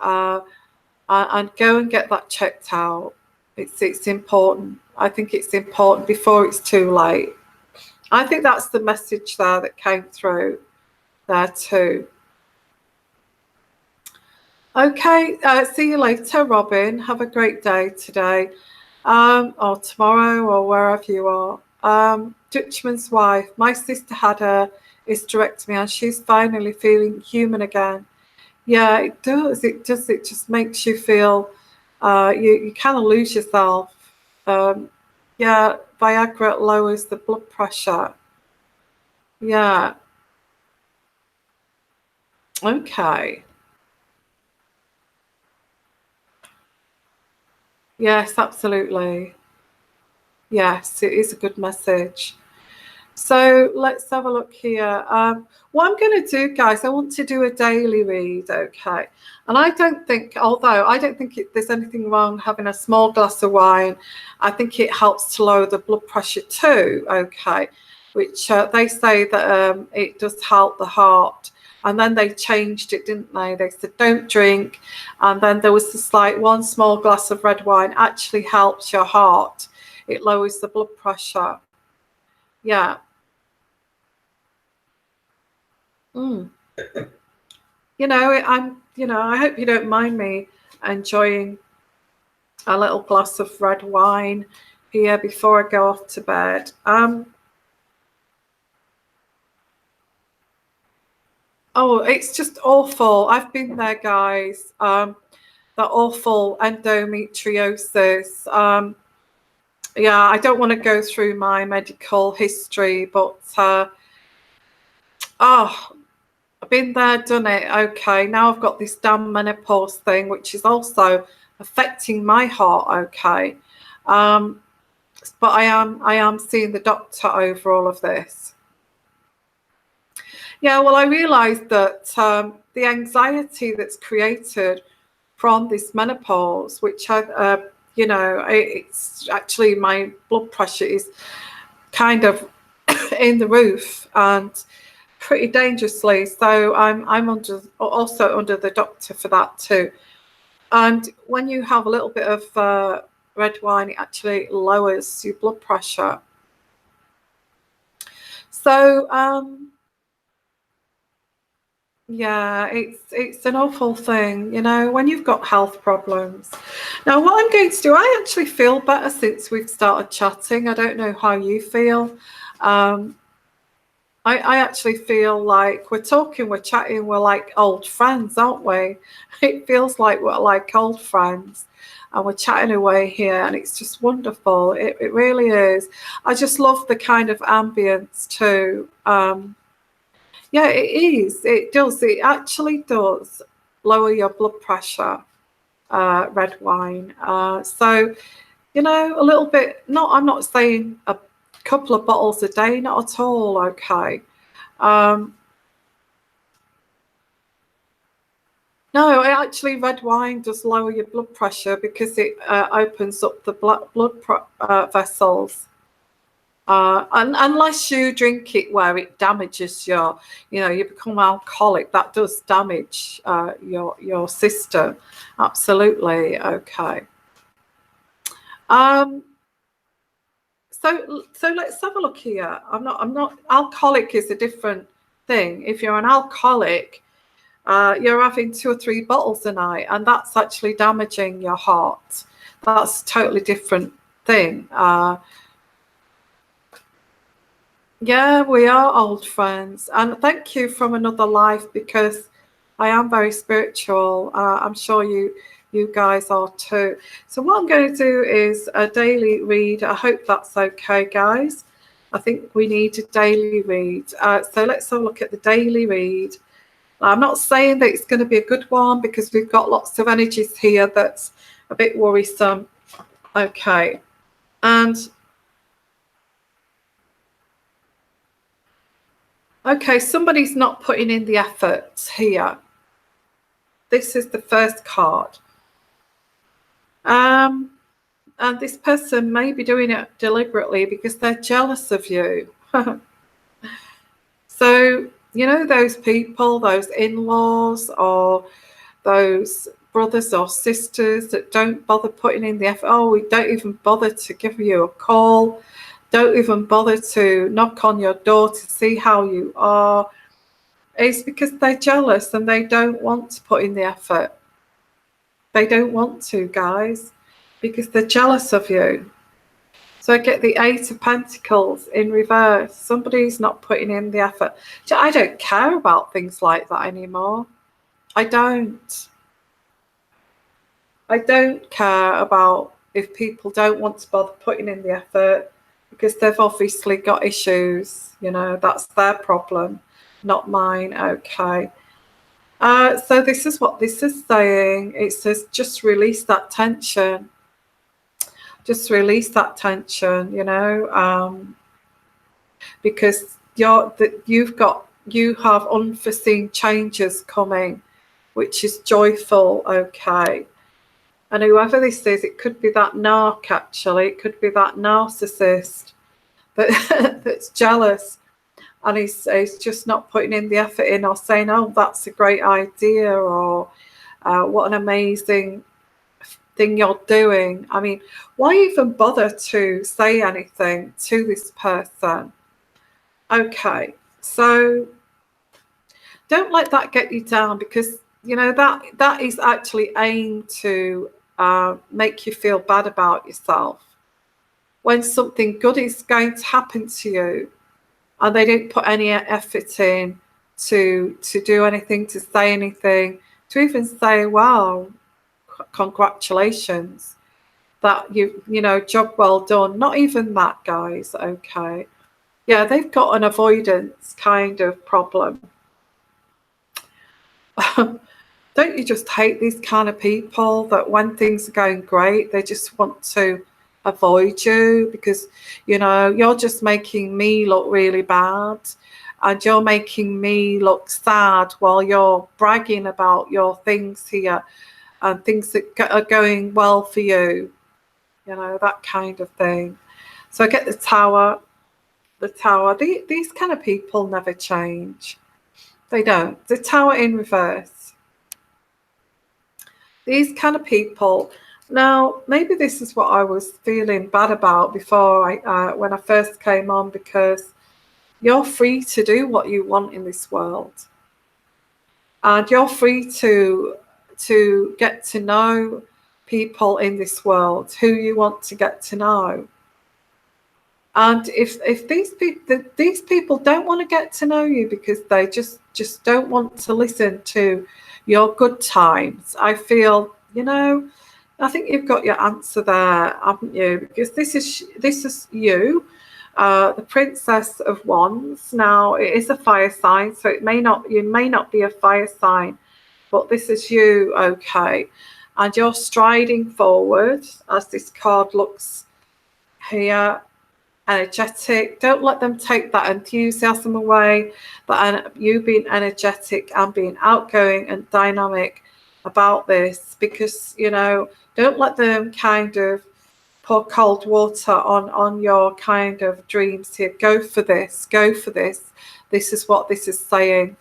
go and get that checked out. It's important. I think it's important before it's too late. I think that's the message there that came through there too. Okay, see you later, Robin. Have a great day today, or tomorrow, or wherever you are. Dutchman's wife. My sister had a hysterectomy, and she's finally feeling human again. Yeah, it does. It just makes you feel you kind of lose yourself. Yeah, Viagra lowers the blood pressure. Yeah. Okay. Yes, absolutely. Yes, it is a good message. So let's have a look here. What I'm going to do, guys, I want to do a daily read, okay? And I don't think, although I don't think there's anything wrong having a small glass of wine, I think it helps to lower the blood pressure too, okay? Which they say that it does help the heart. And then they changed it, didn't they? They said don't drink. And then there was this like one small glass of red wine actually helps your heart. It lowers the blood pressure. Yeah. I hope you don't mind me enjoying a little glass of red wine here before I go off to bed. Oh, it's just awful. I've been there, guys. That awful endometriosis. Yeah, I don't want to go through my medical history, but I've been there, done it. Okay, now I've got this damn menopause thing, which is also affecting my heart. Okay, but I am seeing the doctor over all of this. Yeah, well, I realised that the anxiety that's created from this menopause, which it's actually my blood pressure is kind of in the roof and pretty dangerously. So I'm also under the doctor for that too. And when you have a little bit of red wine, it actually lowers your blood pressure. So yeah, it's an awful thing, when you've got health problems. Now, what I'm going to do, I actually feel better since we've started chatting. I don't know how you feel. I actually feel like we're talking, we're chatting, we're like old friends, aren't we? It feels like we're like old friends and we're chatting away here, and it's just wonderful. It really is. I just love the kind of ambience too. Yeah, it is. It does. It actually does. lower your blood pressure, red wine. So, you know, a little bit, I'm not saying a couple of bottles a day, not at all, okay. No, actually, red wine does lower your blood pressure because it opens up the blood vessels. And unless you drink it where it damages you become alcoholic, that does damage your system. Absolutely, okay. So let's have a look here. I'm not. Alcoholic is a different thing. If you're an alcoholic, you're having 2 or 3 bottles a night, and that's actually damaging your heart. That's a totally different thing. Yeah, we are old friends, and thank you from another life, because I am very spiritual. I'm sure you guys are too. So what I'm going to do is a daily read. I hope that's okay, guys. I think we need a daily read. So let's have a look at the daily read. I'm not saying that it's going to be a good one, because we've got lots of energies here that's a bit worrisome. Okay, and okay, somebody's not putting in the effort here. This is the first card. And this person may be doing it deliberately because they're jealous of you. So, you know, those people, those in-laws, or those brothers or sisters that don't bother putting in the effort. Oh, we don't even bother to give you a call. Don't even bother to knock on your door to see how you are. It's because they're jealous and they don't want to put in the effort. They don't want to, guys, because they're jealous of you. So I get the 8 of Pentacles in reverse. Somebody's not putting in the effort. I don't care about things like that anymore. I don't. I don't care about if people don't want to bother putting in the effort, because they've obviously got issues. You know, that's their problem, not mine. Okay. So this is what this is saying. It says, just release that tension. Just release that tension, you know, because you have unforeseen changes coming, which is joyful. Okay. And whoever this is, it could be that narc, actually. It could be that narcissist that's jealous, and he's just not putting in the effort in, or saying, oh, that's a great idea, or what an amazing thing you're doing. I mean, why even bother to say anything to this person? Okay, so don't let that get you down, because you know that is actually aimed to make you feel bad about yourself. When something good is going to happen to you, and they didn't put any effort in to do anything, to say anything, to even say, wow, congratulations, that you know, job well done. Not even that, guys. Okay. Yeah, they've got an avoidance kind of problem. Don't you just hate these kind of people that when things are going great, they just want to avoid you, because, you know, you're just making me look really bad, and you're making me look sad while you're bragging about your things here and things that are going well for you, you know, that kind of thing. So I get the Tower. These kind of people never change. They don't. The Tower in reverse. These kind of people. Now, maybe this is what I was feeling bad about before when I first came on, because you're free to do what you want in this world, and you're free to get to know people in this world who you want to get to know. And if these people don't want to get to know you because they just don't want to listen to your good times, I feel, you know, I think you've got your answer there, haven't you? Because this is you, the Princess of Wands. Now, it is a fire sign, so you may not be a fire sign, but this is you, okay? And you're striding forward, as this card looks here, energetic. Don't let them take that enthusiasm away, but you being energetic and being outgoing and dynamic about this, because, you know, don't let them kind of pour cold water on your kind of dreams here. Go for this, go for this. This is what this is saying.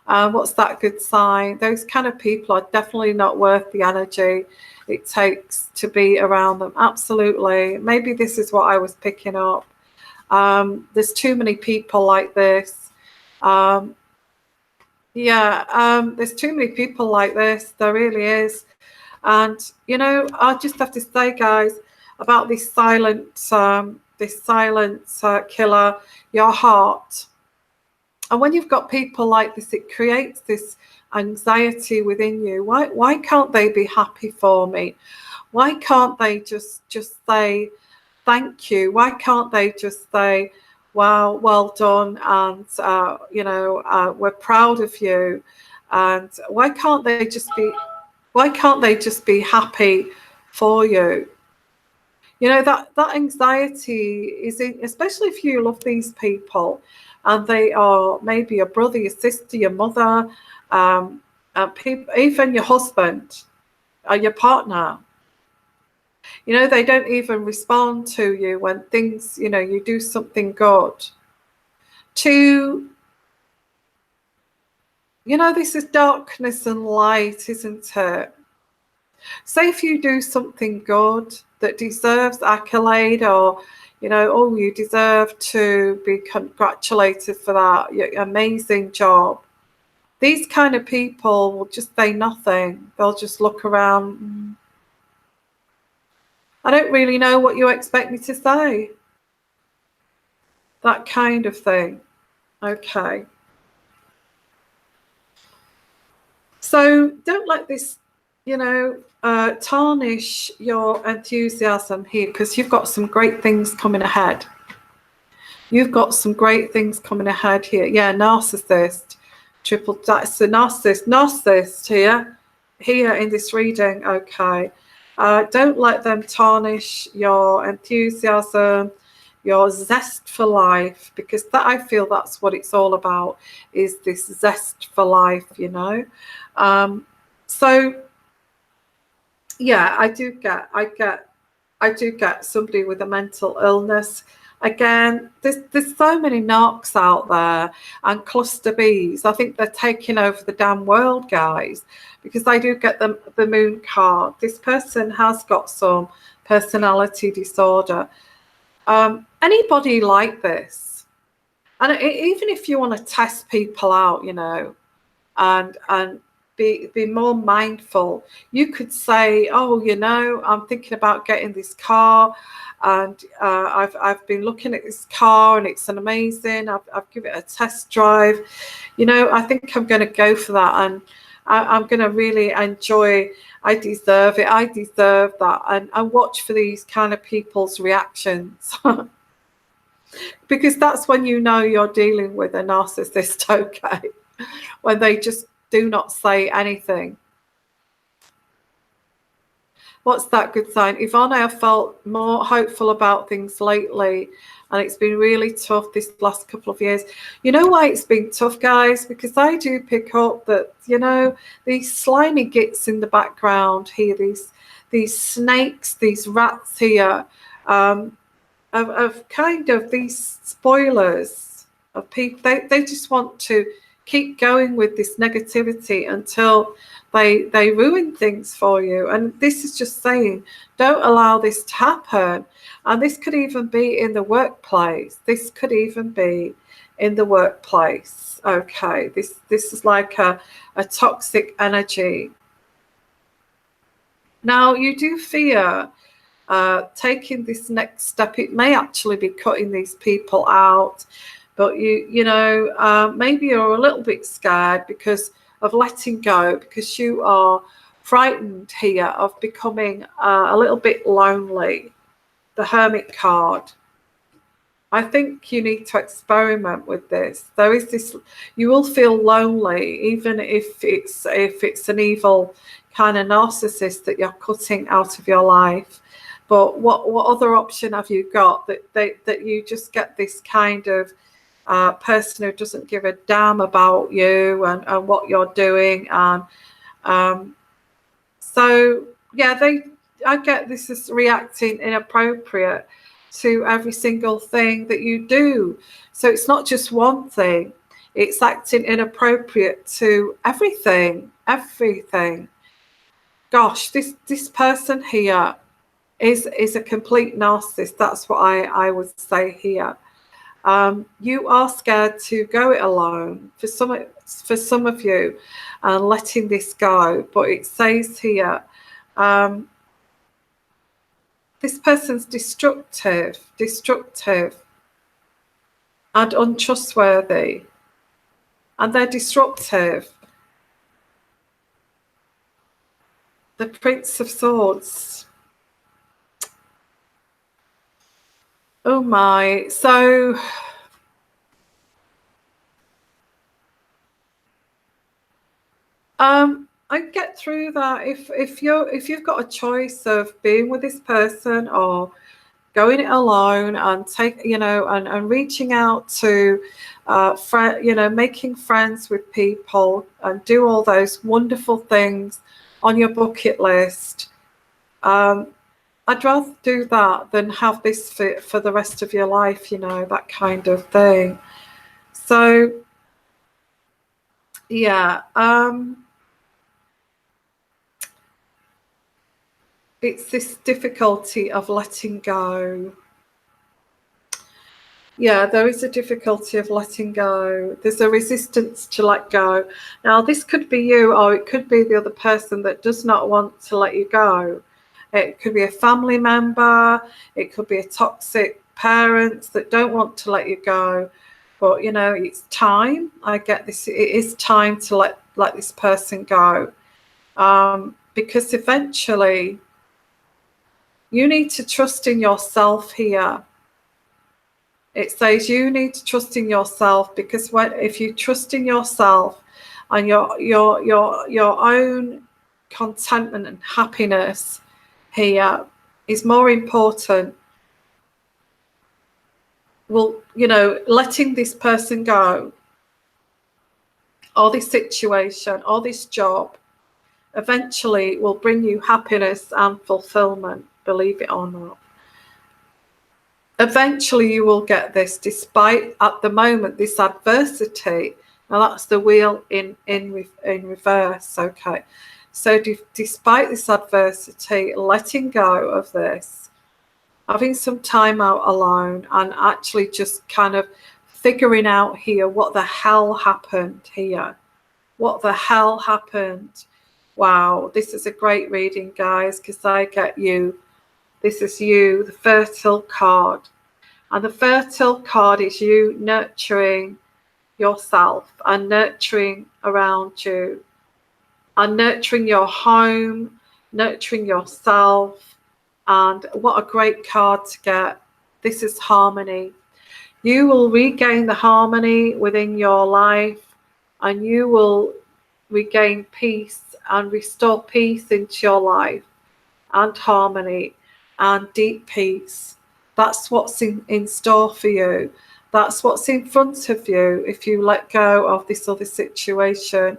What's that good sign? Those kind of people are definitely not worth the energy it takes to be around them. Absolutely. Maybe this is what I was picking up. There's too many people like this. There's too many people like this. There really is. And, you know, I just have to say, guys, about this silent killer, your heart. And when you've got people like this, it creates this anxiety within you. Why can't they be happy for me? Why can't they just say thank you? Why can't they just say, wow, well done, and we're proud of you? And why can't they just be happy for you? You know, that anxiety is in, especially if you love these people and they are maybe your brother, your sister, your mother, people, even your husband, your partner. You know, they don't even respond to you when things, you know, you do something good. You know, this is darkness and light, isn't it? Say if you do something good that deserves accolade, or, you know, oh, you deserve to be congratulated for that, your amazing job. These kind of people will just say nothing. They'll just look around. I don't really know what you expect me to say. That kind of thing. Okay. So don't let this, you know, tarnish your enthusiasm here, because you've got some great things coming ahead. You've got some great things coming ahead here. Yeah, narcissist. That's the narcissist here in this reading. Okay. Don't let them tarnish your enthusiasm, your zest for life, because that, I feel that's what it's all about, is this zest for life, you know. So yeah, I do get somebody with a mental illness. Again, there's so many narcs out there and cluster bees. I think they're taking over the damn world, guys, because I do get the moon card. This person has got some personality disorder. Anybody like this, and even if you want to test people out, you know, and be more mindful, you could say, oh, you know, I'm thinking about getting this car, and I've been looking at this car and it's an amazing, I've given it a test drive, you know, I think I'm going to go for that, and I'm going to really enjoy, I deserve it, I deserve that. And watch for these kind of people's reactions. Because that's when you know you're dealing with a narcissist, okay? When they just do not say anything. What's that good sign? Yvonne, I have felt more hopeful about things lately, and it's been really tough this last couple of years. You know why it's been tough, guys? Because I do pick up that, you know, these slimy gits in the background here, these snakes, these rats here, of kind of these spoilers of people. They just want to keep going with this negativity until they ruin things for you. And this is just saying, don't allow this to happen. And this could even be in the workplace. Okay, this is like a toxic energy. Now, you do fear taking this next step. It may actually be cutting these people out, but you know, maybe you're a little bit scared because of letting go, because you are frightened here of becoming a little bit lonely. The Hermit card. I think you need to experiment with this. There is this, you will feel lonely, even if it's an evil kind of narcissist that you're cutting out of your life. But what other option have you got that you just get this kind of person who doesn't give a damn about you and what you're doing, and so yeah, I get this is reacting inappropriate to every single thing that you do. So it's not just one thing, it's acting inappropriate to everything. Gosh, this person here is a complete narcissist. That's what I would say here. You are scared to go it alone for some of you, and letting this go. But it says here, this person's destructive and untrustworthy, and they're disruptive. The Prince of Swords. Oh my. So I get through that if you've got a choice of being with this person or going it alone, and and reaching out to making friends with people and do all those wonderful things on your bucket list. I'd rather do that than have this for the rest of your life, that kind of thing. So yeah, it's this difficulty of letting go. Yeah, there is a difficulty of letting go. There's a resistance to let go. Now, this could be you, or it could be the other person that does not want to let you go. It could be a family member. It could be a toxic parent that don't want to let you go. But, it's time. I get this. It is time to let this person go. Because eventually you need to trust in yourself here. It says you need to trust in yourself, because if you trust in yourself and your own contentment and happiness here is more important, well, letting this person go, or this situation, or this job, eventually will bring you happiness and fulfillment, believe it or not. Eventually you will get this, despite at the moment this adversity. Now that's the wheel in reverse. Okay, so despite this adversity, letting go of this, having some time out alone, and actually just kind of figuring out here what the hell happened here. What the hell happened? Wow, this is a great reading, guys, because I get you. This is you, the fertile card. And the fertile card is you nurturing yourself and nurturing around you, and nurturing your home, nurturing yourself. And what a great card to get. This is harmony. You will regain the harmony within your life, and you will regain peace and restore peace into your life, and harmony and deep peace. That's what's in store for you. That's what's in front of you if you let go of this other situation.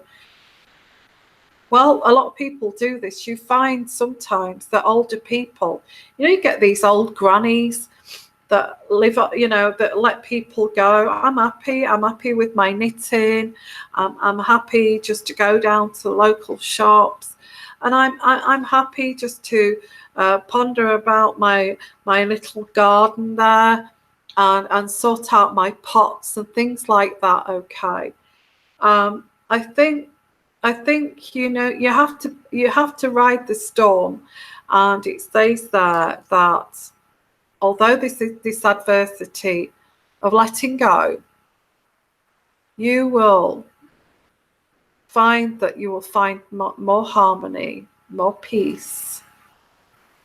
Well, a lot of people do this. You find sometimes that older people, you get these old grannies that live, that let people go. I'm happy with my knitting. I'm happy just to go down to the local shops, and I'm happy just to ponder about my little garden there, and sort out my pots and things like that. Okay, I think you have to ride the storm, and it says there that although this adversity of letting go, you will find that you will find more harmony, more peace,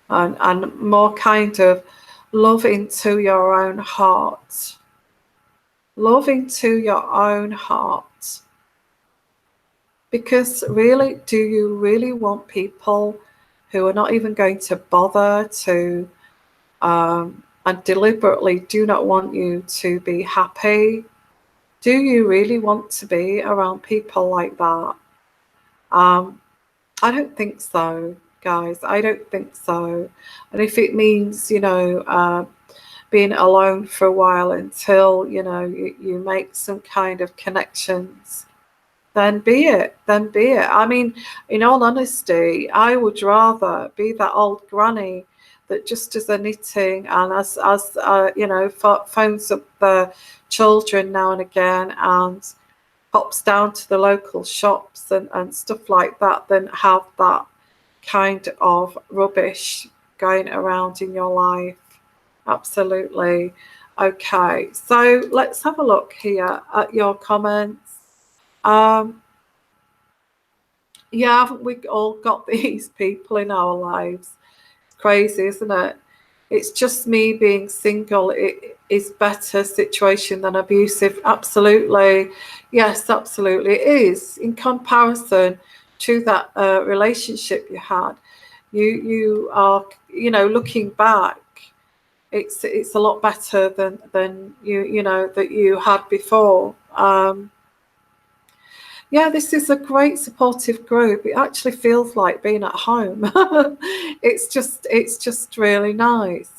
and more kind of love into your own heart. Love into your own heart. Because really, do you really want people who are not even going to bother to and deliberately do not want you to be happy? Do you really want to be around people like that? I don't think so, guys. I don't think so. And if it means, being alone for a while until, you make some kind of connections, then be it. Then be it. I mean, in all honesty, I would rather be that old granny that just does the knitting and phones up the children now and again and pops down to the local shops and stuff like that than have that kind of rubbish going around in your life. Absolutely. Okay, so let's have a look here at your comments. Yeah, haven't we all got these people in our lives? It's crazy, isn't it? It's just me being single. It is better situation than abusive. Absolutely. Yes, absolutely. It is in comparison to that relationship you had. You are, looking back, it's a lot better than that you had before. Yeah, this is a great supportive group. It actually feels like being at home. It's just really nice,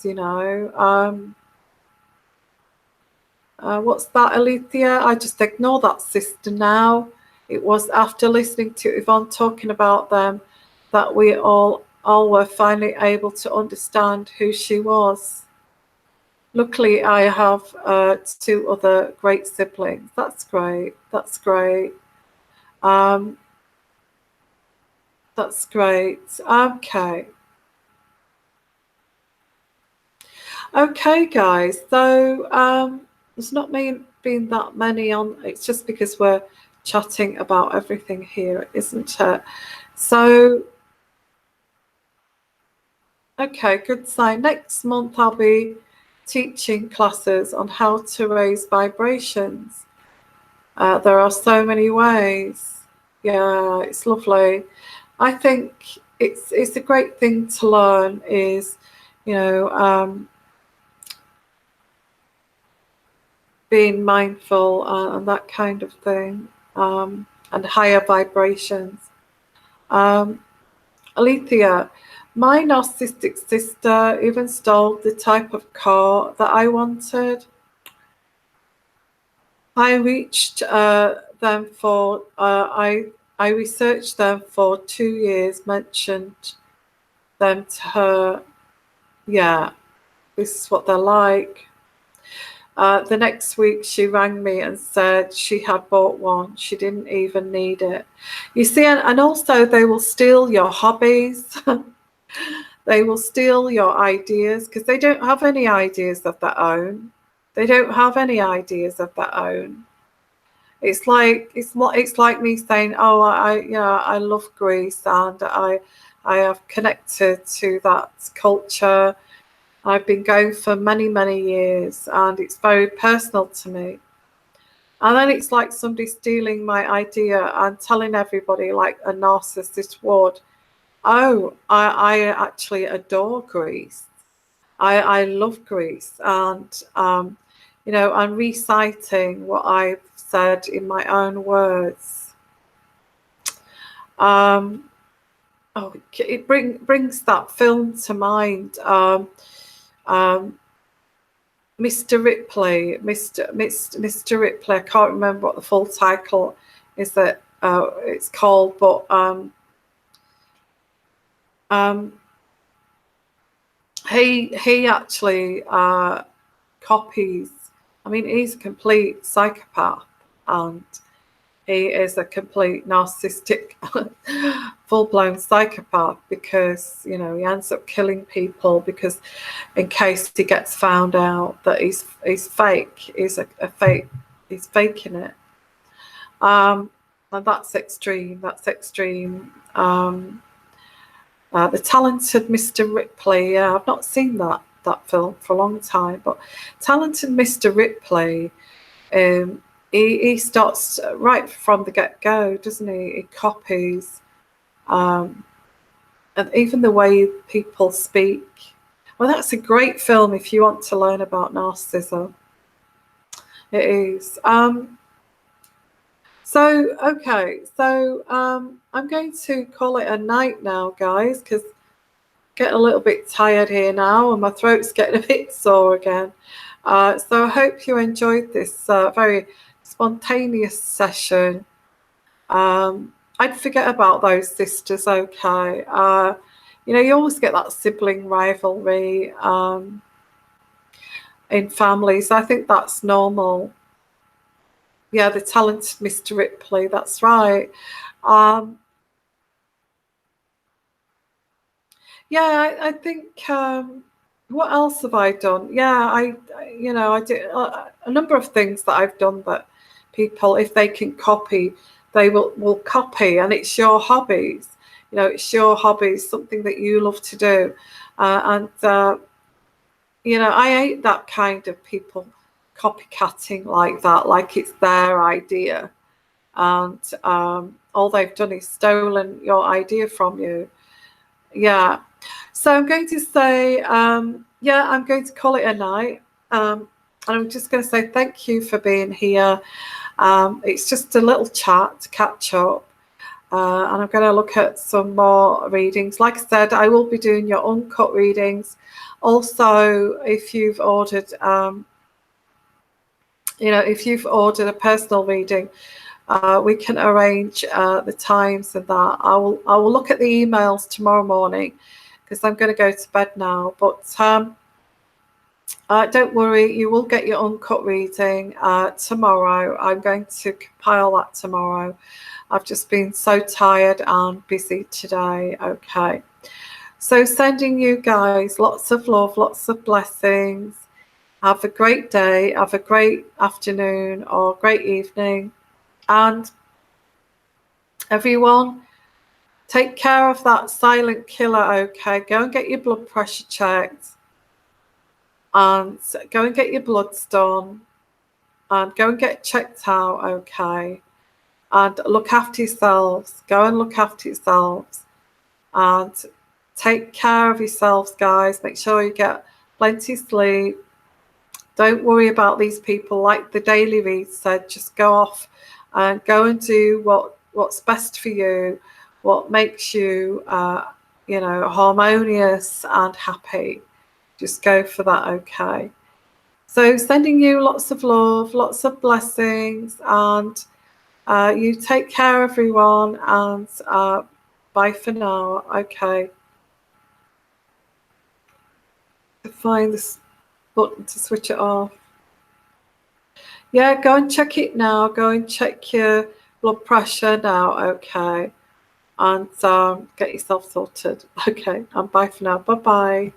What's that, Alethea? I just ignore that sister now. It was after listening to Yvonne talking about them that we all were finally able to understand who she was. Luckily, I have 2 other great siblings. That's great. That's great. That's great. Okay. Okay, guys. So there's not been that many on. It's just because we're chatting about everything here, isn't it? So, okay, good sign. Next month I'll be teaching classes on how to raise vibrations. There are so many ways. Yeah, it's lovely. I think it's a great thing to learn is, being mindful and that kind of thing, and higher vibrations. Alethea, my narcissistic sister even stole the type of car that I wanted. I reached them for I researched them for 2 years, mentioned them to her. Yeah, this is what they're like. The next week she rang me and said she had bought one. She didn't even need it. You see, and also they will steal your hobbies. They will steal your ideas because they don't have any ideas of their own. They don't have any ideas of their own. It's like me saying, "Oh, I love Greece and I have connected to that culture. I've been going for many, many years and it's very personal to me." And then it's like somebody stealing my idea and telling everybody like a narcissist would, "Oh, I actually adore Greece. I love Greece." And, I'm reciting what I've said in my own words. It brings that film to mind. Mr. Ripley, Mr. Ripley. I can't remember what the full title is that it's called, but he actually copies. I mean, he's a complete psychopath, and he is a complete narcissistic, full-blown psychopath because he ends up killing people because in case he gets found out that he's fake, he's faking it. And that's extreme. That's extreme. The Talented Mr. Ripley. Yeah, I've not seen that. that film for a long time. But Talented Mr. Ripley, he starts right from the get-go, doesn't he? He copies, and even the way people speak. Well, that's a great film if you want to learn about narcissism. It is. I'm going to call it a night now, guys, because getting a little bit tired here now, and my throat's getting a bit sore again. So I hope you enjoyed this very spontaneous session. I'd forget about those sisters, okay? You always get that sibling rivalry in families. I think that's normal. Yeah, the talented Mr. Ripley, that's right. Yeah, I think, what else have I done? Yeah, I did a number of things that I've done that people, if they can copy, they will copy, and it's your hobbies. It's your hobbies, something that you love to do. I hate that kind of people copycatting like that, like it's their idea. And all they've done is stolen your idea from you. Yeah. So I'm going to say, I'm going to call it a night. And I'm just going to say thank you for being here. It's just a little chat to catch up. And I'm going to look at some more readings. Like I said, I will be doing your uncut readings. Also, if you've ordered, if you've ordered a personal reading, we can arrange the times and that. I will look at the emails tomorrow morning, because I'm going to go to bed now. But don't worry, you will get your uncut reading tomorrow. I'm going to compile that tomorrow. I've just been so tired and busy today. Okay. So sending you guys lots of love, lots of blessings. Have a great day. Have a great afternoon or great evening. And everyone, take care of that silent killer, okay? Go and get your blood pressure checked. And go and get your bloods done. And go and get checked out, okay? And look after yourselves. Go and look after yourselves. And take care of yourselves, guys. Make sure you get plenty of sleep. Don't worry about these people. Like the Daily Read said, just go off and go and do what's best for you, what makes you, harmonious and happy. Just go for that, okay? So sending you lots of love, lots of blessings, and you take care, everyone, and bye for now, okay? To find this button to switch it off. Yeah, go and check it now. Go and check your blood pressure now, okay? And get yourself sorted. Okay, and bye for now. Bye-bye.